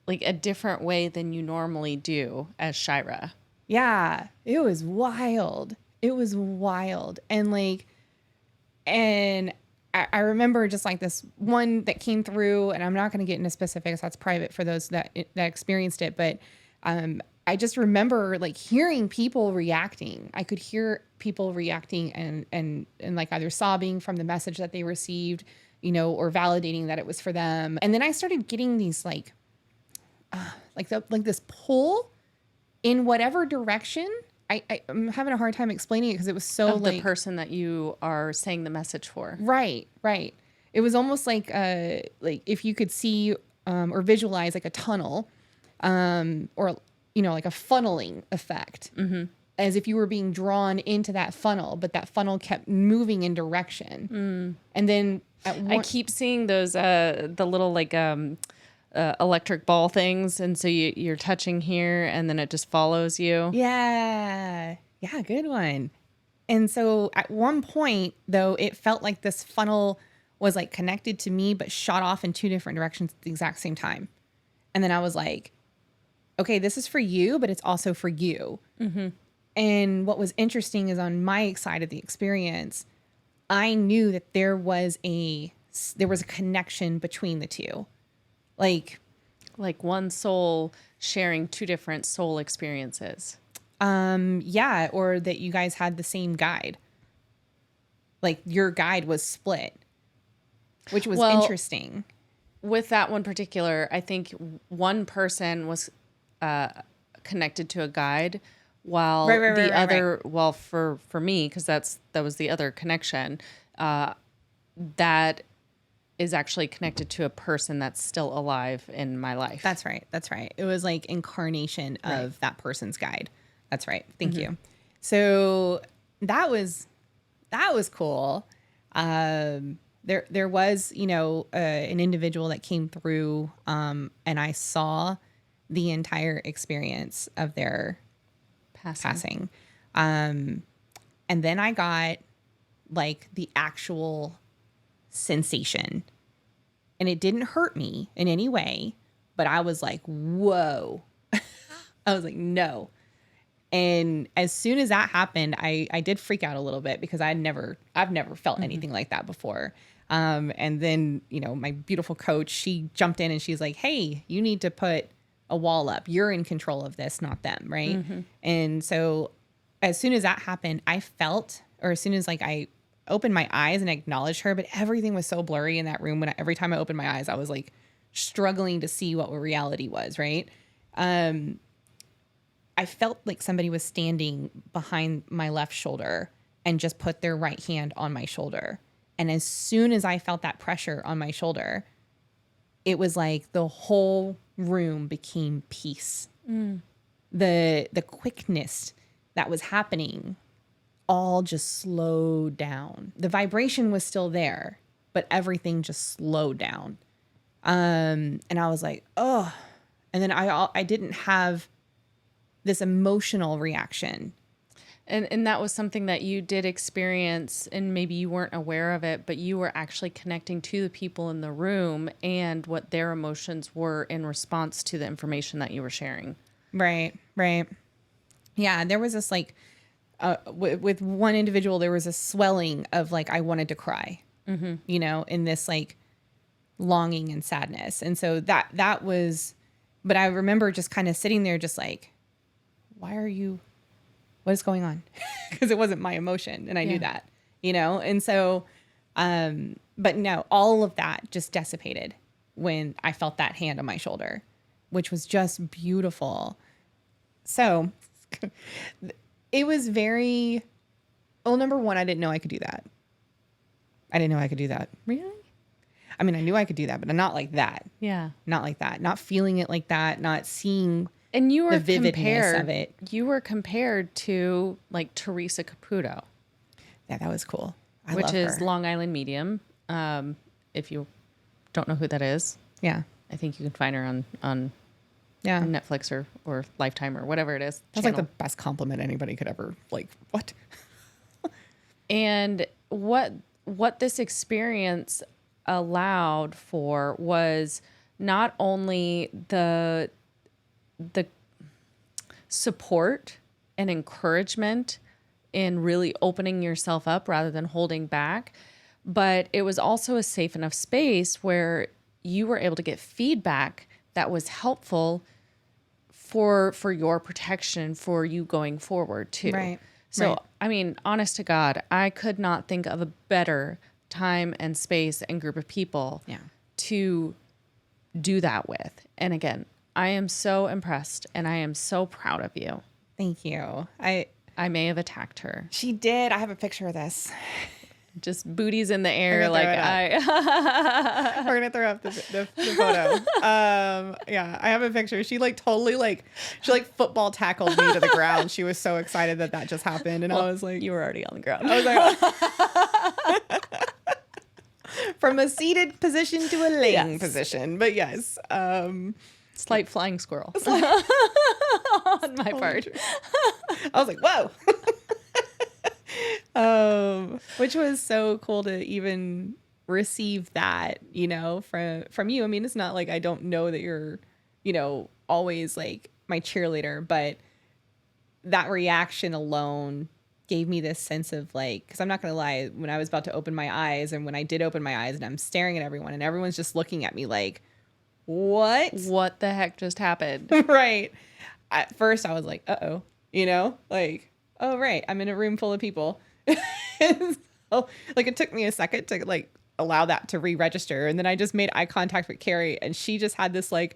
a different way than you normally do as Shira. Yeah, it was wild. It was wild. And I remember just like this one that came through, and I'm not going to get into specifics. That's private for those that experienced it. But I just remember like hearing people reacting. I could hear people reacting and like either sobbing from the message that they received, or validating that it was for them. And then I started getting these like this pull in whatever direction. I'm having a hard time explaining it because it was so of the person that you are saying the message for. Right. It was almost like if you could see or visualize like a tunnel, or like a funneling effect, as if you were being drawn into that funnel, but that funnel kept moving in direction. And then I keep seeing those the little like electric ball things, and so you're touching here and then it just follows you. Yeah, good one. And so at one point though, it felt like this funnel was like connected to me but shot off in two different directions at the exact same time. And then I was like, okay, this is for you, but it's also for you. And what was interesting is on my side of the experience, I knew that there was a connection between the two. Like one soul sharing two different soul experiences. Yeah, or that you guys had the same guide. Like your guide was split, which was interesting. With that one particular, I think one person was connected to a guide, while Right. the other, well, for me, because that was the other connection, that is actually connected to a person that's still alive in my life. That's right. It was like incarnation of that person's guide. That's right. Thank you. So that was cool. There was, an individual that came through, and I saw the entire experience of their passing. And then I got like the actual sensation, and it didn't hurt me in any way, but I was like, whoa. I was like, no. And as soon as that happened, I did freak out a little bit because I've never felt anything like that before. And then, my beautiful coach, she jumped in and she's like, hey, you need to put a wall up. You're in control of this, not them. Right. And so as soon as that happened, I felt, or as soon as like I opened my eyes and acknowledged her, but everything was so blurry in that room. Every time I opened my eyes, I was like struggling to see what reality was. Right. I felt like somebody was standing behind my left shoulder and just put their right hand on my shoulder. And as soon as I felt that pressure on my shoulder, it was like the whole room became peace. The quickness that was happening all just slowed down. The vibration was still there, but everything just slowed down. And I was like, oh. And then I didn't have this emotional reaction. And that was something that you did experience, and maybe you weren't aware of it, but you were actually connecting to the people in the room and what their emotions were in response to the information that you were sharing. Right. Yeah, there was this like, with one individual, there was a swelling of like, I wanted to cry, in this like longing and sadness. And so that was, but I remember just kind of sitting there just like, what is going on? Because it wasn't my emotion. And I knew that, And so, but no, all of that just dissipated when I felt that hand on my shoulder, which was just beautiful. So it was very, well, number one, I didn't know I could do that. Really? I mean, I knew I could do that, but not like that. Yeah. Not like that. Not feeling it like that. Not seeing and you were the vividness of it. You were compared to like Teresa Caputo. Yeah, that was cool. Which is her. Long Island Medium. If you don't know who that is. Yeah. I think you can find her on Netflix or Lifetime or whatever it is. That's like the best compliment anybody could ever, like, what? And what this experience allowed for was not only the support and encouragement in really opening yourself up rather than holding back, but it was also a safe enough space where you were able to get feedback that was helpful for your protection, for you going forward too. Right. So, right. I mean, honest to God, I could not think of a better time and space and group of people to do that with. And again, I am so impressed and I am so proud of you. Thank you. I may have attacked her. She did. I have a picture of this. Just booties in the air. Like we're going to throw up the photo. Yeah, I have a picture. She like totally she football tackled me to the ground. She was so excited that just happened. And I was like, you were already on the ground. I was like, from a seated position to a laying position. But yes. Slight flying squirrel on my part. I was like, whoa. Which was so cool to even receive that, from you. I mean, it's not like I don't know that you're, always like my cheerleader, but that reaction alone gave me this sense of like, because I'm not going to lie, when I was about to open my eyes and when I did open my eyes and I'm staring at everyone and everyone's just looking at me like, what the heck just happened? Right. At first I was like, uh-oh, like, oh, right. I'm in a room full of people. So, like, it took me a second to like allow that to re-register. And then I just made eye contact with Carrie and she just had this like,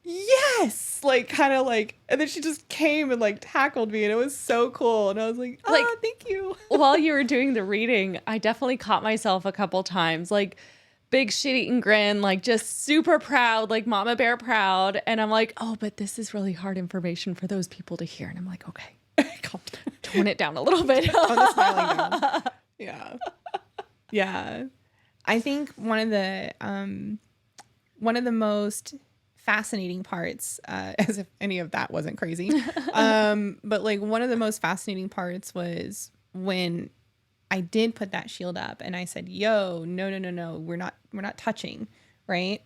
yes, like kind of like, and then she just came and like tackled me, and it was so cool. And I was like, Like, thank you. while you were doing the reading, I definitely caught myself a couple times, like big shit-eating grin, like just super proud, like mama bear proud. And I'm like, oh, but this is really hard information for those people to hear. And I'm like, okay, tone it down a little bit. Tone the smiling down. Yeah. Yeah. I think one of the most fascinating parts, as if any of that wasn't crazy, but like one of the most fascinating parts was when I did put that shield up and I said, yo, no, we're not touching, right?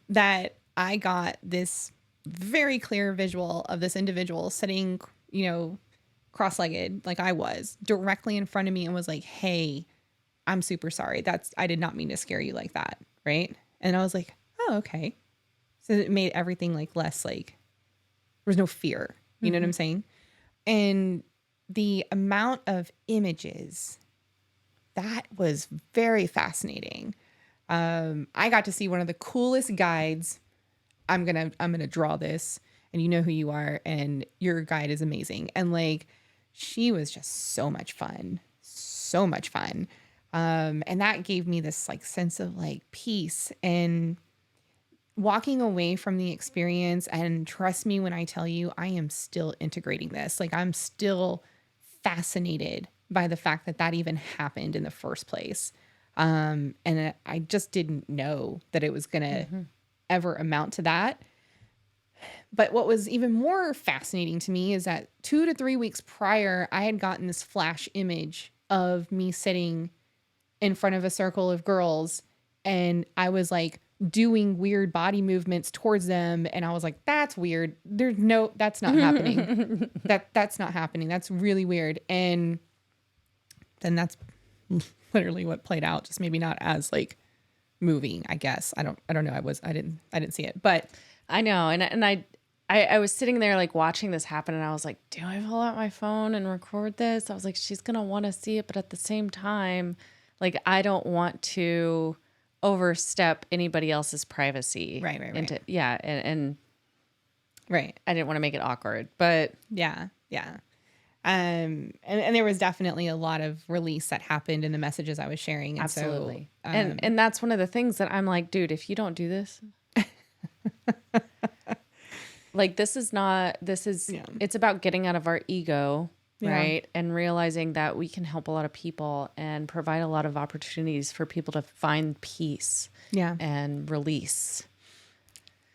That I got this very clear visual of this individual sitting, cross-legged like I was, directly in front of me, and was like, hey, I'm super sorry. I did not mean to scare you like that, right? And I was like, oh, okay. So it made everything like less, like there was no fear. You know what I'm saying? And the amount of images, that was very fascinating. I got to see one of the coolest guides. I'm gonna draw this, and you know who you are, and your guide is amazing. And like, she was just so much fun, so much fun. And that gave me this like sense of like peace and walking away from the experience. And trust me when I tell you, I am still integrating this. Like, I'm still fascinated by the fact that that even happened in the first place. And I just didn't know that it was going to ever amount to that. But what was even more fascinating to me is that 2 to 3 weeks prior, I had gotten this flash image of me sitting in front of a circle of girls, and I was like doing weird body movements towards them. And I was like, that's weird. That's not happening. That's not happening. That's really weird. And then that's literally what played out. Just maybe not as like moving, I guess. I don't know. I didn't see it, but I know. And I was sitting there like watching this happen, and I was like, do I pull out my phone and record this? I was like, she's going to want to see it. But at the same time, like, I don't want to overstep anybody else's privacy. Right. Yeah. And right. I didn't want to make it awkward, but yeah. And there was definitely a lot of release that happened in the messages I was sharing. And absolutely. So, and that's one of the things that I'm like, dude, if you don't do this, like, it's about getting out of our ego, right? And realizing that we can help a lot of people and provide a lot of opportunities for people to find peace and release.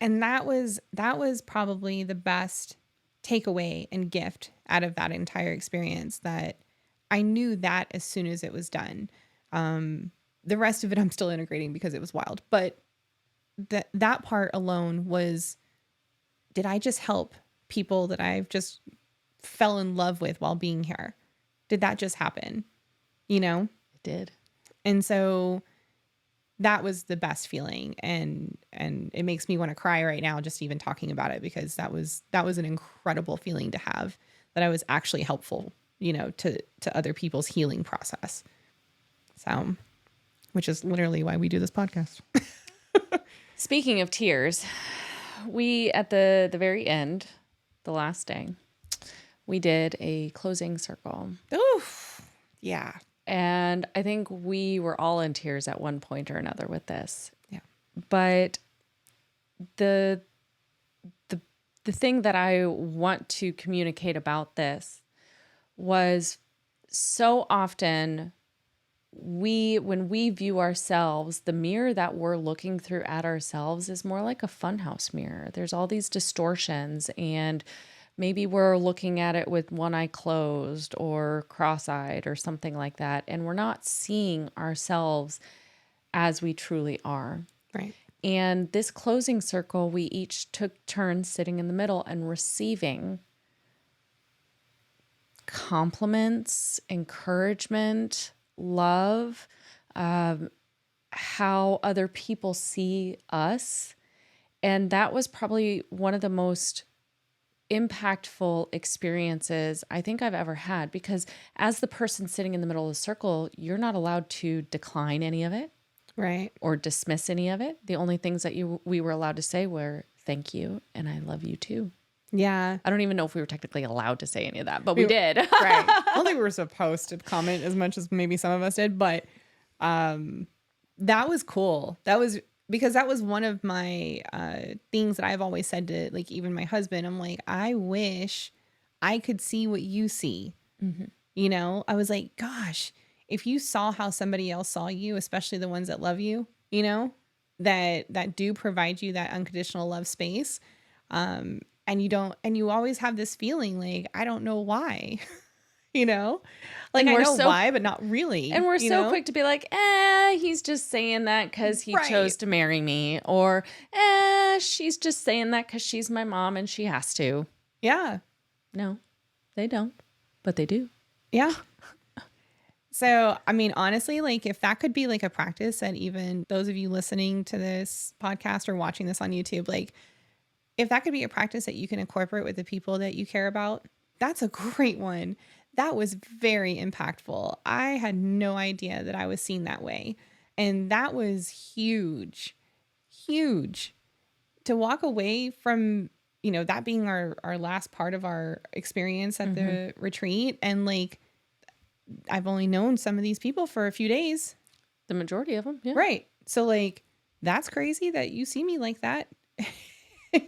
And that was probably the best takeaway and gift out of that entire experience, that I knew that as soon as it was done. The rest of it I'm still integrating because it was wild. But that part alone was, did I just help people that I've just fell in love with while being here? Did that just happen? It did. And so that was the best feeling. And it makes me want to cry right now, just even talking about it, because that was an incredible feeling to have, that I was actually helpful, to other people's healing process. So, which is literally why we do this podcast. Speaking of tears, we, at the very end, the last day, we did a closing circle. Oof. Yeah. And I think we were all in tears at one point or another with this. Yeah. But the thing that I want to communicate about this was, so often when we view ourselves, the mirror that we're looking through at ourselves is more like a funhouse mirror. There's all these distortions, and maybe we're looking at it with one eye closed or cross-eyed or something like that, and we're not seeing ourselves as we truly are. Right. And this closing circle, we each took turns sitting in the middle and receiving compliments, encouragement, love, how other people see us. And that was probably one of the most impactful experiences I think I've ever had, because as the person sitting in the middle of the circle, you're not allowed to decline any of it. Right. or dismiss any of it. The only things that we were allowed to say were thank you and I love you too. Yeah. I don't even know if we were technically allowed to say any of that, but we We- did. Right. I don't think we were supposed to comment as much as maybe some of us did, but that was cool. That was because that was one of my things that I've always said to like even my husband. I'm like, I wish I could see what you see. You know, I was like, gosh, if you saw how somebody else saw you, especially the ones that love you, you know, that do provide you that unconditional love space. And you always have this feeling like, I don't know why, you know, like And I we're know so- why, but not really. And we're you so know? quick to be like, he's just saying that because he Right. chose to marry me. Or, she's just saying that because she's my mom and she has to. Yeah. No, they don't, but they do. Yeah. So, I mean, honestly, like if that could be like a practice that even those of you listening to this podcast or watching this on YouTube, like if that could be a practice that you can incorporate with the people that you care about, that's a great one. That was very impactful. I had no idea that I was seen that way. And that was huge, huge to walk away from, you know, that being our last part of our experience at the retreat. And like, I've only known some of these people for a few days. The majority of them, yeah. Right. So like, that's crazy that you see me like that,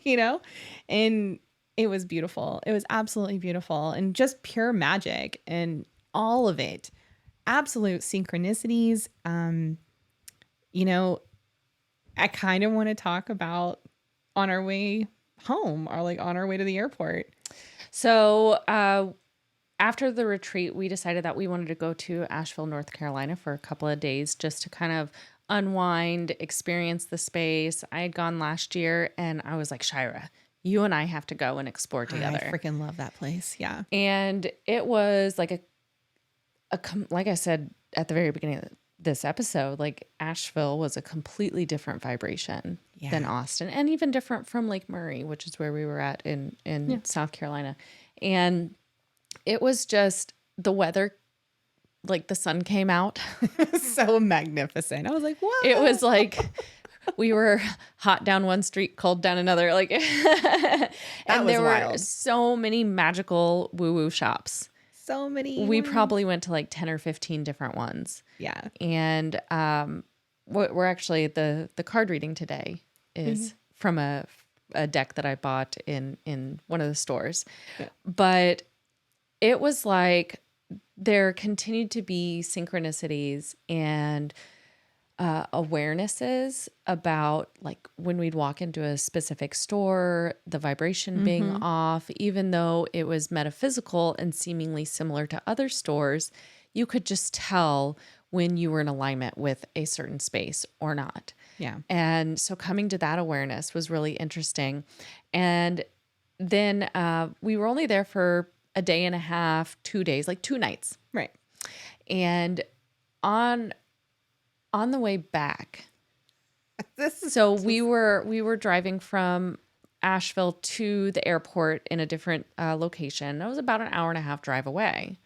you know? And it was beautiful. It was absolutely beautiful and just pure magic and all of it. Absolute synchronicities. You know, I kind of want to talk about on our way home or like on our way to the airport. So, after the retreat, we decided that we wanted to go to Asheville, North Carolina for a couple of days just to kind of unwind, experience the space. I had gone last year and I was like, Shira, you and I have to go and explore together. I freaking love that place. Yeah. And it was like like I said at the very beginning of this episode, like Asheville was a completely different vibration than Austin, and even different from Lake Murray, which is where we were at in South Carolina. And it was just the weather, like the sun came out. So magnificent. I was like, what? It was like we were hot down one street, cold down another. Like, and there were wild. so many magical woo-woo shops. So many. We probably went to like 10 or 15 different ones. Yeah. And we're actually the card reading today is from a deck that I bought in one of the stores. Yeah. But it was like there continued to be synchronicities and awarenesses about like when we'd walk into a specific store, the vibration being off, even though it was metaphysical and seemingly similar to other stores, you could just tell when you were in alignment with a certain space or not. Yeah. And so coming to that awareness was really interesting. And then we were only there for a day and a half, 2 days, like 2 nights. Right. And on the way back, we were driving from Asheville to the airport in a different location. It was about an hour and a half drive away.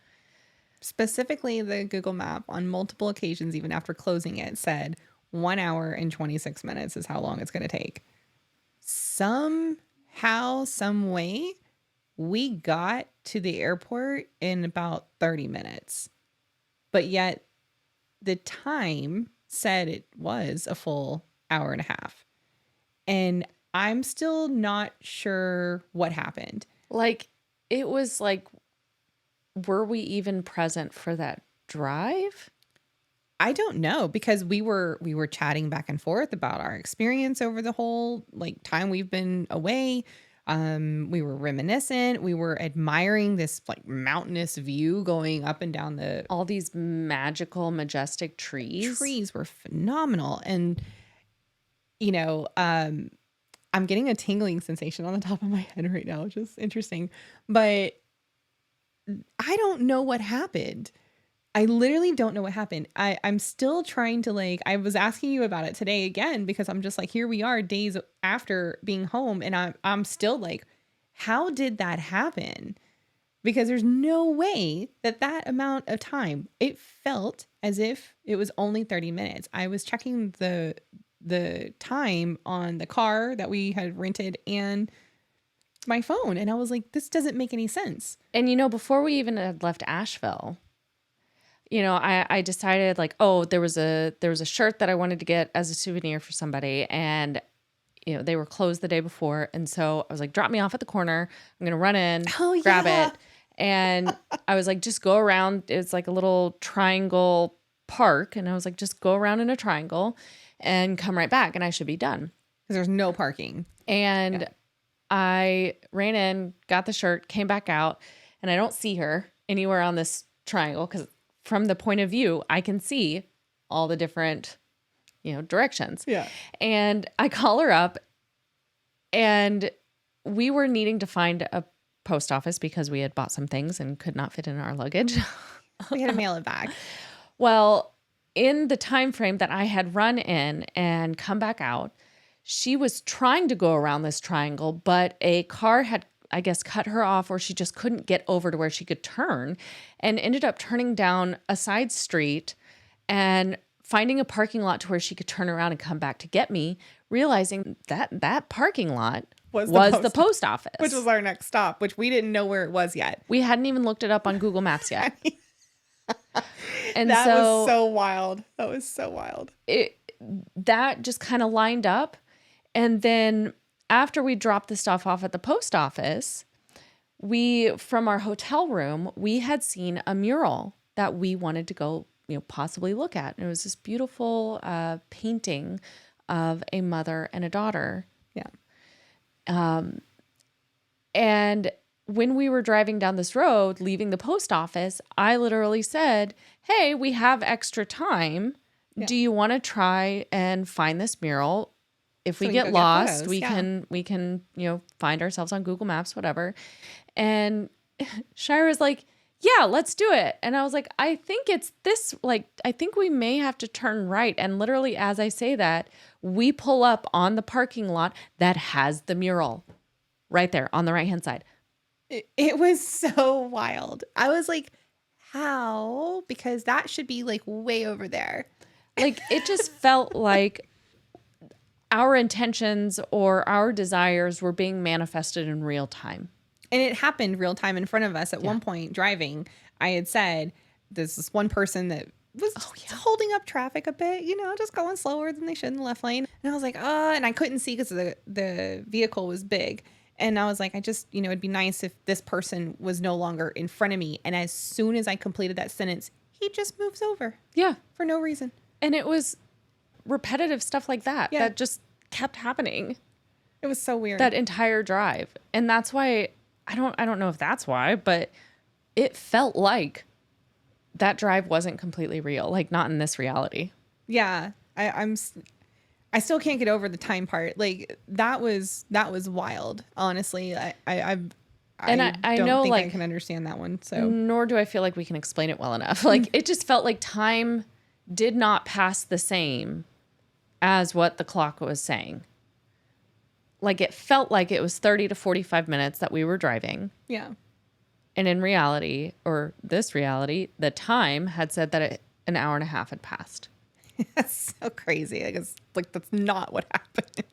Specifically, the Google map on multiple occasions, even after closing it, said 1 hour and 26 minutes is how long it's going to take. Somehow, some way, we got to the airport in about 30 minutes. But yet the time said it was a full hour and a half. And I'm still not sure what happened. Like, it was like, were we even present for that drive? I don't know, because we were chatting back and forth about our experience over the whole like time we've been away. We were reminiscent. We were admiring this like mountainous view going up and down all these magical, majestic trees. Trees were phenomenal. And, you know, I'm getting a tingling sensation on the top of my head right now, which is interesting. But I don't know what happened. I literally don't know what happened. I'm still trying to like, I was asking you about it today again, because I'm just like, here we are days after being home. And I'm still like, how did that happen? because there's no way that amount of time, it felt as if it was only 30 minutes. I was checking the time on the car that we had rented and my phone, and I was like, this doesn't make any sense. And before we even had left Asheville, I decided like, oh, there was a shirt that I wanted to get as a souvenir for somebody, and they were closed the day before, and so I was like, drop me off at the corner. I'm gonna run in, grab it, and I was like, just go around. It's like a little triangle park, and I was like, just go around in a triangle, and come right back, and I should be done. Because there's no parking. And I ran in, got the shirt, came back out, and I don't see her anywhere on this triangle because from the point of view, I can see all the different, directions. Yeah. And I call her up, and we were needing to find a post office because we had bought some things and could not fit in our luggage. We had to mail it back. Well, in the time frame that I had run in and come back out, she was trying to go around this triangle, but a car had, I guess, cut her off, or she just couldn't get over to where she could turn, and ended up turning down a side street and finding a parking lot to where she could turn around and come back to get me, realizing that parking lot was the post office. Which was our next stop, which we didn't know where it was yet. We hadn't even looked it up on Google Maps yet. And that was so wild. That was so wild. That just kind of lined up. And then after we dropped the stuff off at the post office, from our hotel room, we had seen a mural that we wanted to go, possibly look at. And it was this beautiful painting of a mother and a daughter. Yeah. And when we were driving down this road, leaving the post office, I literally said, hey, we have extra time. Yeah. Do you want to try and find this mural? If we get lost, we can, find ourselves on Google Maps, whatever. And Shira's like, yeah, let's do it. And I was like, I think it's this, I think we may have to turn right. And literally, as I say that, we pull up on the parking lot that has the mural right there on the right-hand side. It was so wild. I was like, how? Because that should be way over there. It just felt like our intentions or our desires were being manifested in real time. And it happened real time in front of us. At one point driving, I had said, there's this one person that was holding up traffic a bit, just going slower than they should in the left lane. And I was like, and I couldn't see because the vehicle was big. And I was like, I just, it'd be nice if this person was no longer in front of me. And as soon as I completed that sentence, he just moves over. Yeah. For no reason. And it was repetitive stuff like that that just kept happening. It was so weird. That entire drive. And that's why I don't know if that's why, but it felt like that drive wasn't completely real, not in this reality. Yeah. I still can't get over the time part. That was wild, honestly. I don't know, think I can understand that one. So nor do I feel like we can explain it well enough. It just felt like time did not pass the same as what the clock was saying. It felt like it was 30 to 45 minutes that we were driving. Yeah. And in reality, or this reality, the time had said that an hour and a half had passed. That's so crazy. It's that's not what happened.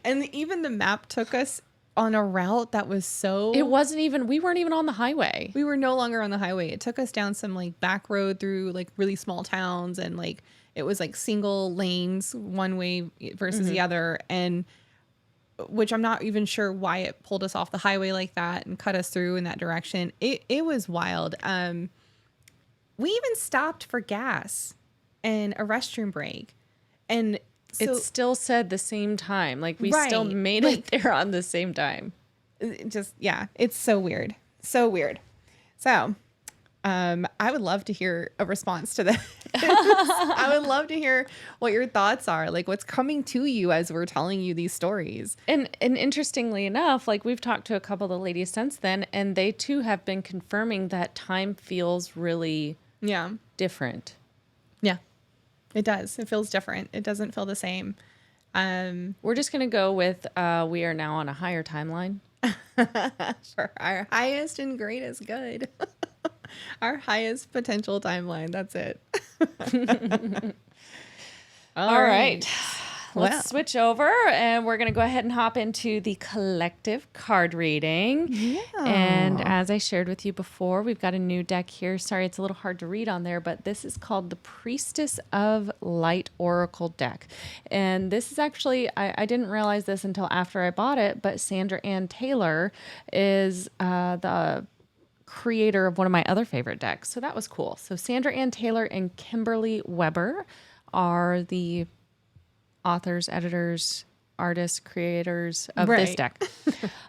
And even the map took us on a route that was so... we weren't even on the highway. We were no longer on the highway. It took us down some back road through really small towns, and it was single lanes one way versus the other, and which I'm not even sure why it pulled us off the highway like that and cut us through in that direction. It was wild. We even stopped for gas and a restroom break, and so, it still said the same time. We still made it there on the same time. Just, it's so weird. So weird. So, I would love to hear a response to this. I would love to hear what your thoughts are, what's coming to you as we're telling you these stories. And interestingly enough, we've talked to a couple of the ladies since then, and they too have been confirming that time feels really different. Yeah, it does. It feels different. It doesn't feel the same. We're just going to go with we are now on a higher timeline. For our highest and greatest good. Our highest potential timeline. That's it. All right. Well, Let's switch over and we're going to go ahead and hop into the collective card reading. yeah. And as I shared with you before, we've got a new deck here. Sorry, it's a little hard to read on there, but this is called the Priestess of Light Oracle deck. And this is actually, I didn't realize this until after I bought it, but Sandra Ann Taylor is the creator of one of my other favorite decks. So that was cool. So Sandra Ann Taylor and Kimberly Weber are the authors, editors, artists, creators of this deck.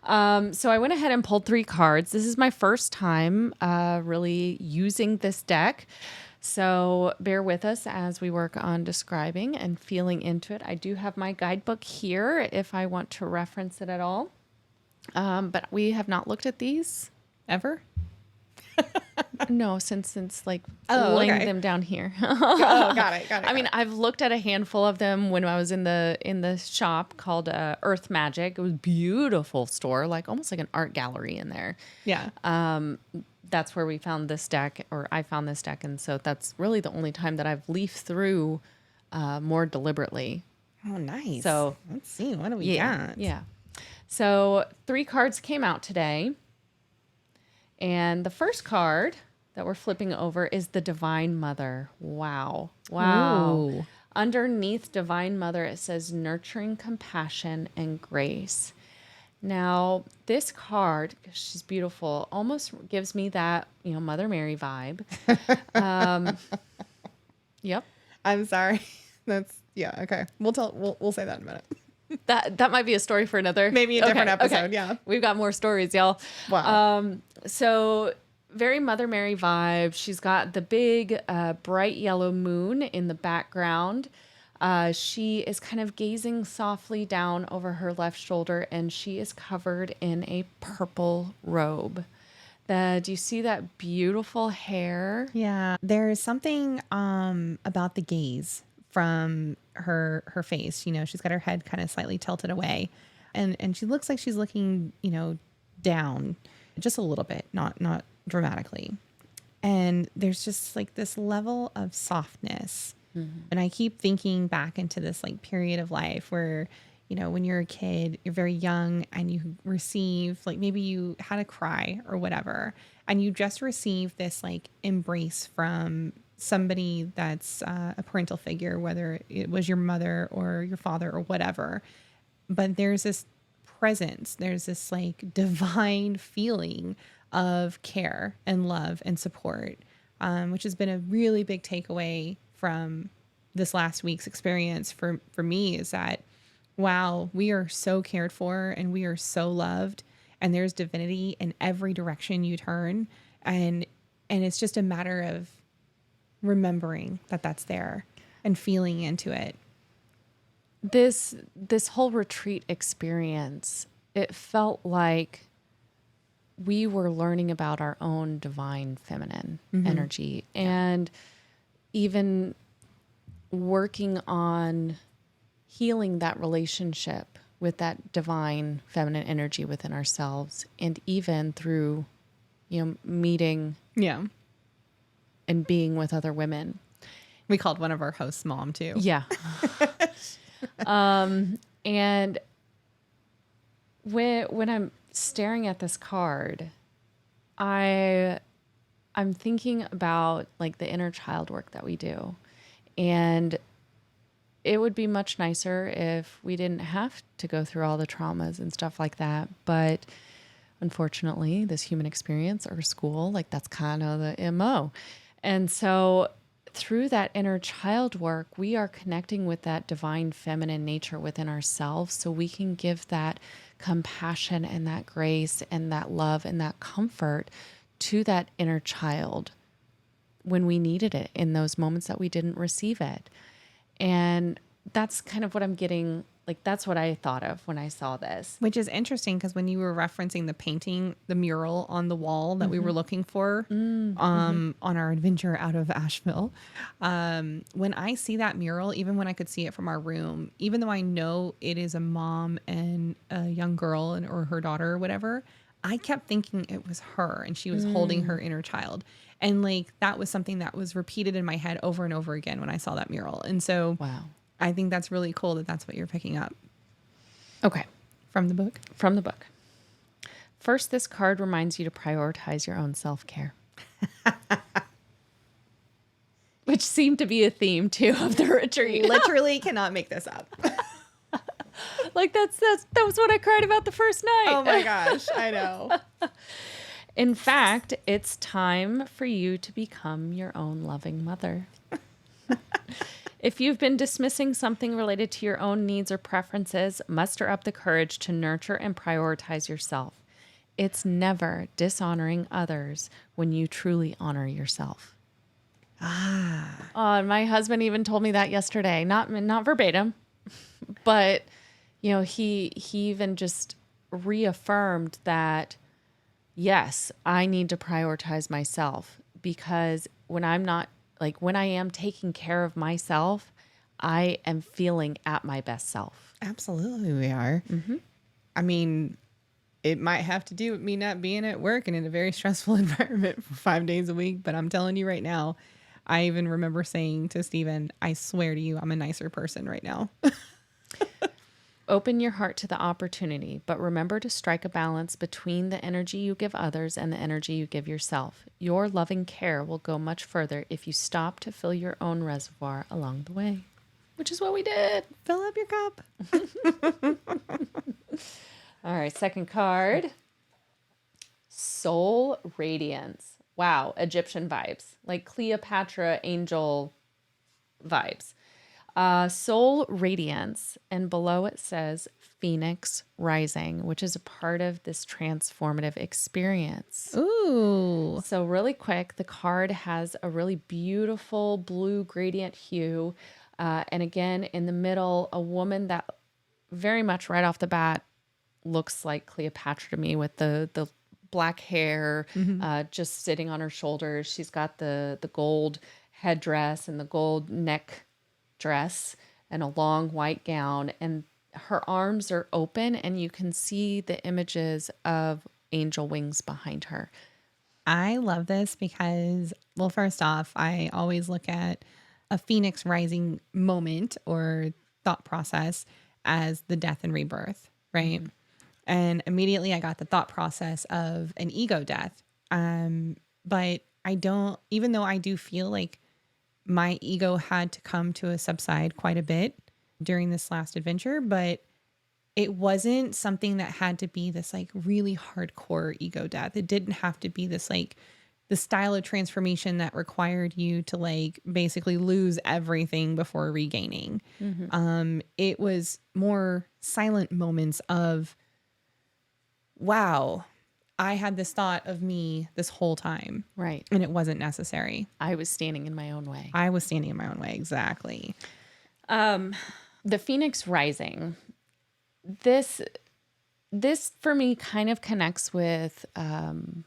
So I went ahead and pulled 3 cards. This is my first time really using this deck. So bear with us as we work on describing and feeling into it. I do have my guidebook here if I want to reference it at all. But we have not looked at these Ever? No, since like Oh, laying okay. them down here. Oh, got it. I mean, I've looked at a handful of them when I was in the shop called Earth Magic. It was a beautiful store, like almost like an art gallery in there. Yeah. That's where we found this deck, or I found this deck, and so that's really the only time that I've leafed through more deliberately. Oh, nice. So let's see. What do we got? Yeah. So 3 cards came out today. And the first card that we're flipping over is the Divine Mother. Wow. Ooh. Underneath Divine Mother, it says nurturing compassion and grace. Now, this card, 'cause she's beautiful, almost gives me that, Mother Mary vibe. Yep. I'm sorry. Okay. We'll say that in a minute. That might be a story for another. Maybe a different episode. Yeah. We've got more stories, y'all. Wow. So very Mother Mary vibe. She's got the big, bright yellow moon in the background. She is kind of gazing softly down over her left shoulder, and she is covered in a purple robe. Do you see that beautiful hair? Yeah. There's something about the gaze from her face. She's got her head kind of slightly tilted away, and she looks like she's looking, down just a little bit, not dramatically. And there's just like this level of softness. Mm-hmm. And I keep thinking back into this like period of life where, when you're a kid, you're very young and you receive, like maybe you had a cry or whatever, and you just receive this like embrace from somebody that's a parental figure, whether it was your mother or your father or whatever. But there's this presence, there's this like divine feeling of care and love and support, which has been a really big takeaway from this last week's experience for me, is that, wow, we are so cared for and we are so loved, and there's divinity in every direction you turn. And it's just a matter of remembering that that's there and feeling into it. This whole retreat experience, it felt like we were learning about our own divine feminine energy, and even working on healing that relationship with that divine feminine energy within ourselves, and even through, meeting and being with other women. We called one of our hosts Mom too. Yeah. And when I'm staring at this card, I'm thinking about like the inner child work that we do. And it would be much nicer if we didn't have to go through all the traumas and stuff like that. But unfortunately, this human experience or school, like that's kind of the MO. And so through that inner child work, we are connecting with that divine feminine nature within ourselves, so we can give that compassion and that grace and that love and that comfort to that inner child when we needed it in those moments that we didn't receive it. And that's kind of what I'm getting Like that's what I thought of when I saw this. Which is interesting because when you were referencing the painting, the mural on the wall that we were looking for on our adventure out of Asheville, when I see that mural, even when I could see it from our room, even though I know it is a mom and a young girl or her daughter or whatever, I kept thinking it was her and she was holding her inner child. And like that was something that was repeated in my head over and over again when I saw that mural. And so Wow. I think that's really cool that that's what you're picking up Okay. from the book. From the book. First, this card reminds you to prioritize your own self-care. Which seemed to be a theme too of the retreat. Literally cannot make this up. Like that was what I cried about the first night. Oh my gosh, I know. In fact, it's time for you to become your own loving mother. If you've been dismissing something related to your own needs or preferences, muster up the courage to nurture and prioritize yourself. It's never dishonoring others when you truly honor yourself. And my husband even told me that yesterday. Not verbatim, but you know, he even just reaffirmed that, yes, I need to prioritize myself, because when I am taking care of myself, I am feeling at my best self. Absolutely, we are. I mean, it might have to do with me not being at work and in a very stressful environment for 5 days a week. But I'm telling you right now, I even remember saying to Stephen, I swear to you, I'm a nicer person right now. Open your heart to the opportunity, but remember to strike a balance between the energy you give others and the energy you give yourself. Your loving care will go much further if you stop to fill your own reservoir along the way, which is what we did. Fill up your cup. All right, second card. Soul Radiance. Wow, Egyptian vibes, like Cleopatra angel vibes. Soul Radiance, and below it says Phoenix Rising, which is a part of this transformative experience. Ooh. So really quick, the card has a really beautiful blue gradient hue. And again, in the middle, a woman that very much right off the bat looks like Cleopatra to me, with the black hair just sitting on her shoulders. She's got the gold headdress and the gold neck dress and a long white gown, and her arms are open and you can see the images of angel wings behind her. I love this because, well, first off, I always look at a phoenix rising moment or thought process as the death and rebirth, right? And immediately I got the thought process of an ego death. But I don't, even though I do feel like my ego had to come to a subside quite a bit during this last adventure, but it wasn't something that had to be this like really hardcore ego death. It didn't have to be this like the style of transformation that required you to like basically lose everything before regaining. It was more silent moments of, wow, I had this thought of me this whole time. Right. And it wasn't necessary. I was standing in my own way. I was standing in my own way. Exactly. The Phoenix Rising. This for me kind of connects with the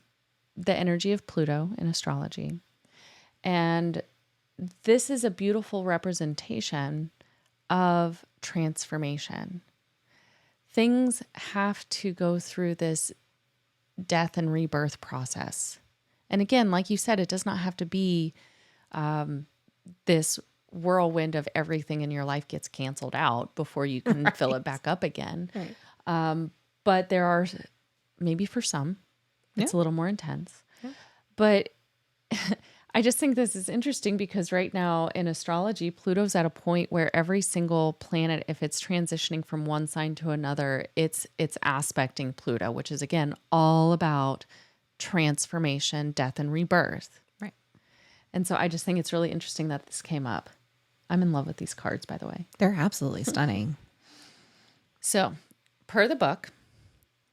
energy of Pluto in astrology. And this is a beautiful representation of transformation. Things have to go through this death and rebirth process. And again, like you said, it does not have to be this whirlwind of everything in your life gets canceled out before you can fill it back up again. Right. But there are, maybe for some, it's a little more intense. But I just think this is interesting because right now in astrology, Pluto's at a point where every single planet, if it's transitioning from one sign to another, it's aspecting Pluto, which is again all about transformation, death, and rebirth. Right. And so I just think it's really interesting that this came up. I'm in love with these cards, by the way. They're absolutely stunning. So, per the book,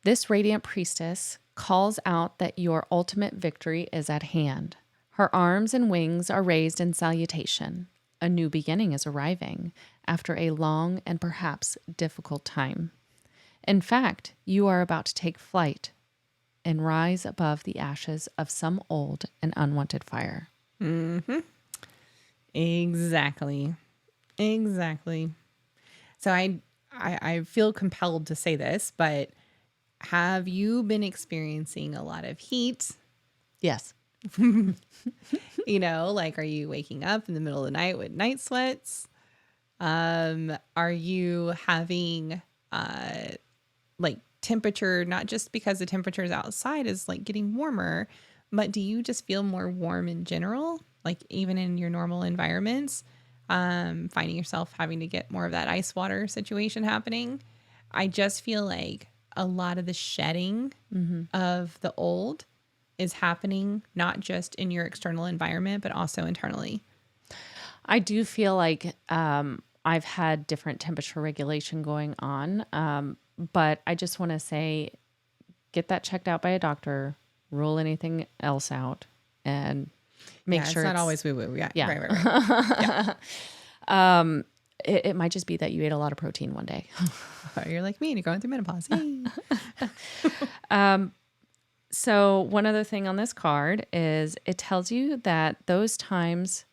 this radiant priestess calls out that your ultimate victory is at hand. Her arms and wings are raised in salutation. A new beginning is arriving after a long and perhaps difficult time. In fact, you are about to take flight and rise above the ashes of some old and unwanted fire. Mm-hmm. Exactly. So I feel compelled to say this, but have you been experiencing a lot of heat? Yes. Like, are you waking up in the middle of the night with night sweats? Are you having like temperature, not just because the temperatures outside is like getting warmer, but do you just feel more warm in general? Like even in your normal environments, finding yourself having to get more of that ice water situation happening. I just feel like a lot of the shedding of the old is happening, not just in your external environment, but also internally. I do feel like I've had different temperature regulation going on. But I just want to say, get that checked out by a doctor, rule anything else out, and make sure it's not always woo-woo. Yeah. Yeah. Right. Yeah. It might just be that you ate a lot of protein one day. You're like me and you're going through menopause. Yay. So one other thing on this card is it tells you that those times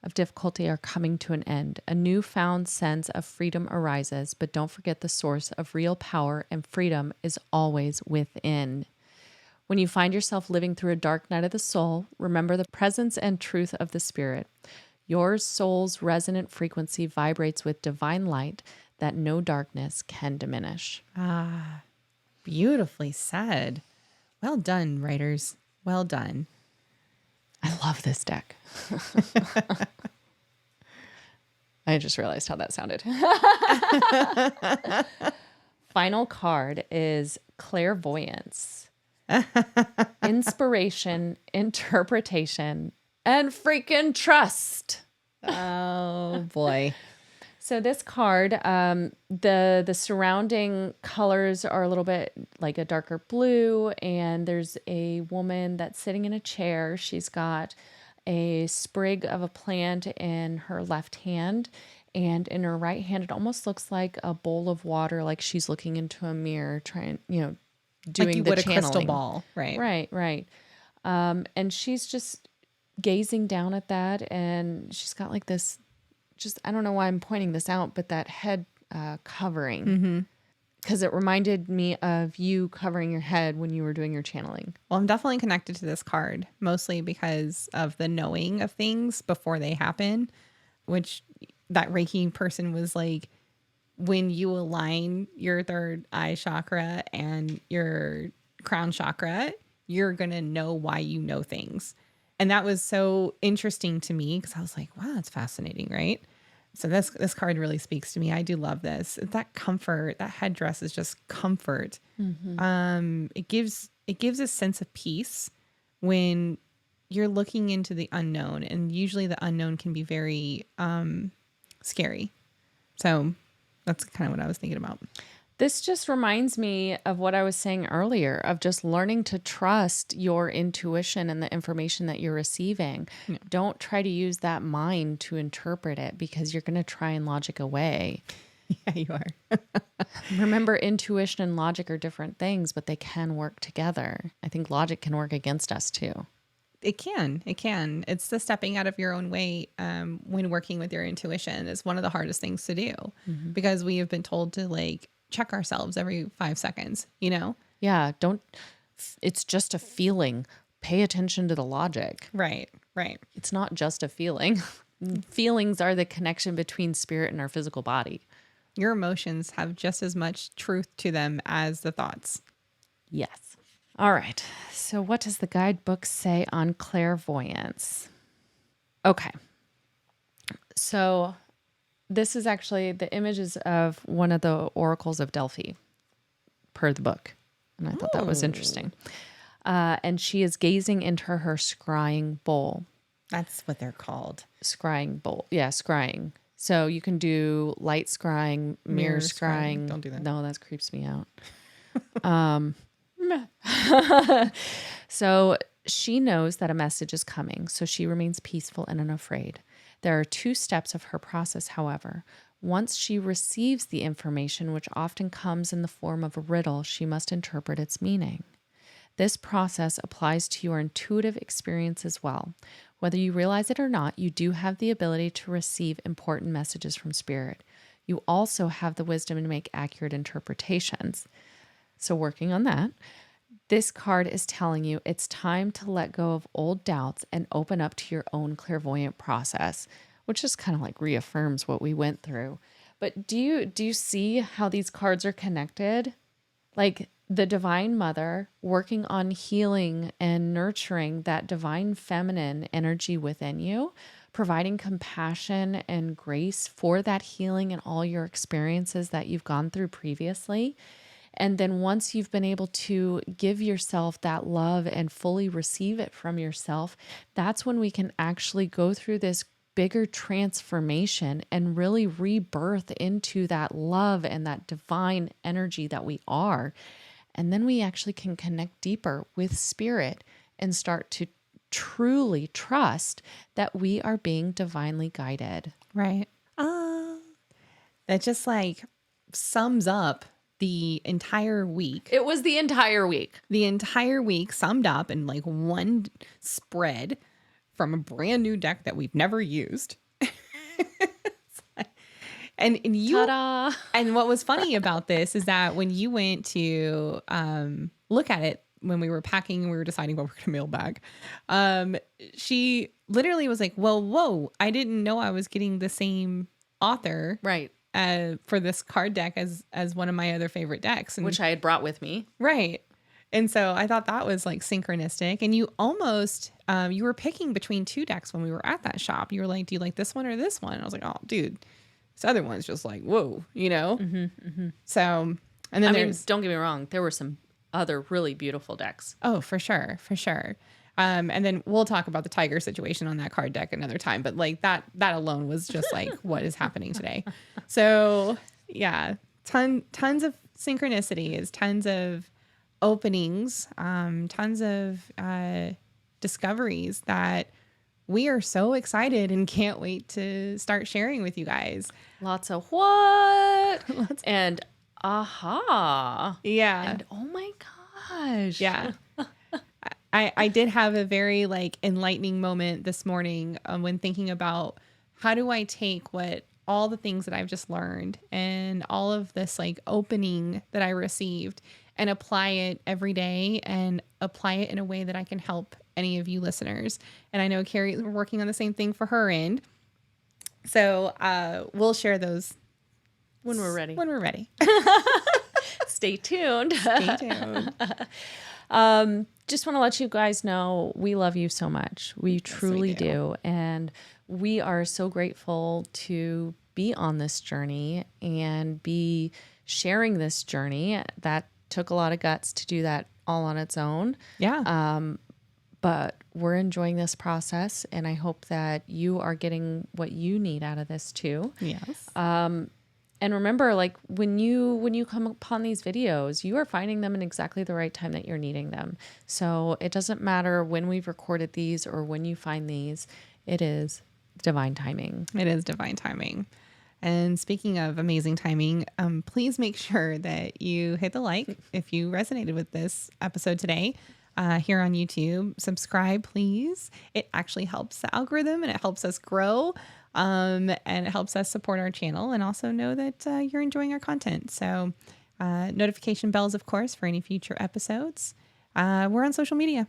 of difficulty are coming to an end. A newfound sense of freedom arises, but don't forget the source of real power and freedom is always within. When you find yourself living through a dark night of the soul, remember the presence and truth of the spirit. Your soul's resonant frequency vibrates with divine light that no darkness can diminish. Beautifully said. Well done, writers. Well done. I love this deck. I just realized how that sounded. Final card is clairvoyance. Inspiration, interpretation, and freaking trust. Oh boy. So this card, the surrounding colors are a little bit like a darker blue, and there's a woman that's sitting in a chair. She's got a sprig of a plant in her left hand, and in her right hand, it almost looks like a bowl of water, like she's looking into a mirror, trying, doing like you the would channeling. a crystal ball, right? Right. And she's just gazing down at that, and she's got like this. Just, I don't know why I'm pointing this out, but that head covering, because it reminded me of you covering your head when you were doing your channeling. Well, I'm definitely connected to this card, mostly because of the knowing of things before they happen, which that Reiki person was like, when you align your third eye chakra and your crown chakra, you're going to know why you know things. And that was so interesting to me because I was like, wow, that's fascinating, right? So this card really speaks to me. I do love this. That comfort, that headdress is just comfort. It gives a sense of peace when you're looking into the unknown. And usually the unknown can be very scary. So that's kind of what I was thinking about. This just reminds me of what I was saying earlier, of just learning to trust your intuition and the information that you're receiving. Yeah. Don't try to use that mind to interpret it because you're going to try and logic away. Yeah, you are. Remember, intuition and logic are different things, but they can work together. I think logic can work against us too. It can. It's the stepping out of your own way when working with your intuition is one of the hardest things to do because we have been told to like check ourselves every 5 seconds, Yeah. It's just a feeling. Pay attention to the logic. Right. It's not just a feeling. Feelings are the connection between spirit and our physical body. Your emotions have just as much truth to them as the thoughts. Yes. All right. So what does the guidebook say on clairvoyance? Okay. So this is actually the images of one of the oracles of Delphi per the book. And I thought that was interesting. And she is gazing into her scrying bowl. That's what they're called. Scrying bowl. Yeah, scrying. So you can do light scrying, mirror scrying. Don't do that. No, that creeps me out. So she knows that a message is coming. So she remains peaceful and unafraid. There are 2 steps of her process, however. Once she receives the information, which often comes in the form of a riddle, she must interpret its meaning. This process applies to your intuitive experience as well. Whether you realize it or not, you do have the ability to receive important messages from spirit. You also have the wisdom to make accurate interpretations. So working on that, this card is telling you it's time to let go of old doubts and open up to your own clairvoyant process, which just kind of like reaffirms what we went through. But do you see how these cards are connected? Like the Divine Mother working on healing and nurturing that divine feminine energy within you, providing compassion and grace for that healing and all your experiences that you've gone through previously. And then once you've been able to give yourself that love and fully receive it from yourself, that's when we can actually go through this bigger transformation and really rebirth into that love and that divine energy that we are. And then we actually can connect deeper with spirit and start to truly trust that we are being divinely guided. Right. That just like sums up the entire week. It was the entire week. The entire week summed up in like one spread from a brand new deck that we've never used. And you, Ta-da! and what was funny about this is that when you went to look at it when we were packing and we were deciding what we were going to mail back, she literally was like, well, whoa, I didn't know I was getting the same author Right. For this card deck as one of my other favorite decks. And, Which I had brought with me. right. And so I thought that was like synchronistic. And you almost, you were picking between 2 decks when we were at that shop. You were like, do you like this one or this one? And I was like, oh, dude, this other one's just like, whoa, you know? So, and then Don't get me wrong. There were some other really beautiful decks. Oh, for sure. For sure. And then we'll talk about the tiger situation on that card deck another time. But like that alone was just like, what is happening today? So yeah, tons of synchronicities, tons of openings, tons of discoveries that we are so excited and can't wait to start sharing with you guys. Lots of what? And aha. Yeah. And oh my gosh. Yeah. I did have a very like enlightening moment this morning when thinking about how do I take all the things that I've just learned and all of this like opening that I received and apply it every day and apply it in a way that I can help any of you listeners. And I know Carrie's working on the same thing for her end. So we'll share those when we're ready. When we're ready. Stay tuned. Stay tuned. Just want to let you guys know we love you so much. We truly do. And we are so grateful to be on this journey and be sharing this journey. That took a lot of guts to do that all on its own. Yeah. But we're enjoying this process, and I hope that you are getting what you need out of this too. Yes. And remember, like when you come upon these videos, you are finding them in exactly the right time that you're needing them. So it doesn't matter when we've recorded these or when you find these, it is divine timing. It is divine timing. And speaking of amazing timing, please make sure that you hit the like if you resonated with this episode today. Here on YouTube, subscribe, please. It actually helps the algorithm and it helps us grow. And it helps us support our channel and also know that you're enjoying our content. So notification bells, of course, for any future episodes. We're on social media.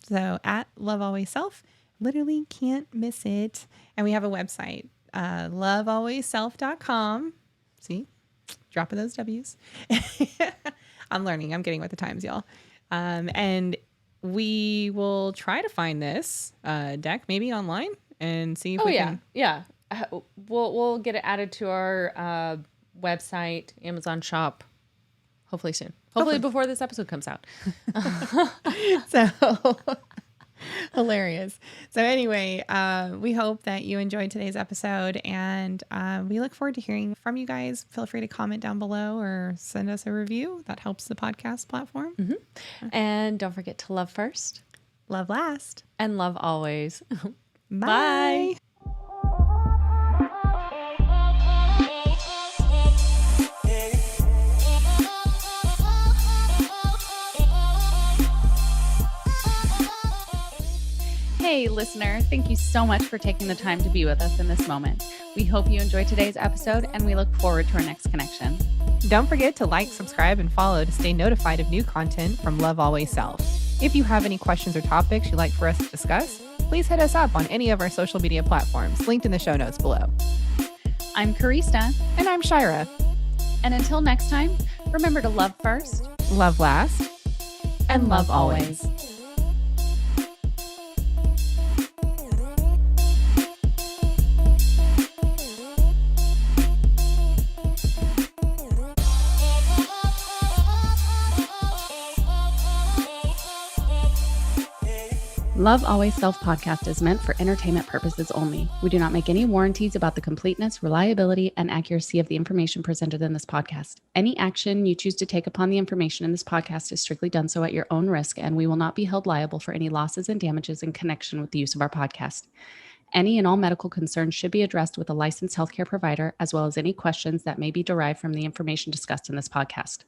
So at Love Always Self, literally can't miss it. And we have a website, lovealwaysself.com. See, dropping those W's. I'm learning. I'm getting with the times, y'all. And we will try to find this deck maybe online and see if we can. Yeah. We'll get it added to our website, Amazon shop, hopefully soon. Hopefully before this episode comes out. So hilarious. So anyway, we hope that you enjoyed today's episode, and we look forward to hearing from you guys. Feel free to comment down below or send us a review. That helps the podcast platform. Mm-hmm. And don't forget to love first, love last, and love always. Bye. Bye. Hey, listener, thank you so much for taking the time to be with us in this moment. We hope you enjoyed today's episode, and we look forward to our next connection. Don't forget to like, subscribe, and follow to stay notified of new content from Love Always Self. If you have any questions or topics you'd like for us to discuss, please hit us up on any of our social media platforms linked in the show notes below. I'm Karista. And I'm Shira. And until next time, remember to love first, love last, and love always. Love Always Self podcast is meant for entertainment purposes only. We do not make any warranties about the completeness, reliability, and accuracy of the information presented in this podcast. Any action you choose to take upon the information in this podcast is strictly done so at your own risk, and we will not be held liable for any losses and damages in connection with the use of our podcast. Any and all medical concerns should be addressed with a licensed healthcare provider, as well as any questions that may be derived from the information discussed in this podcast.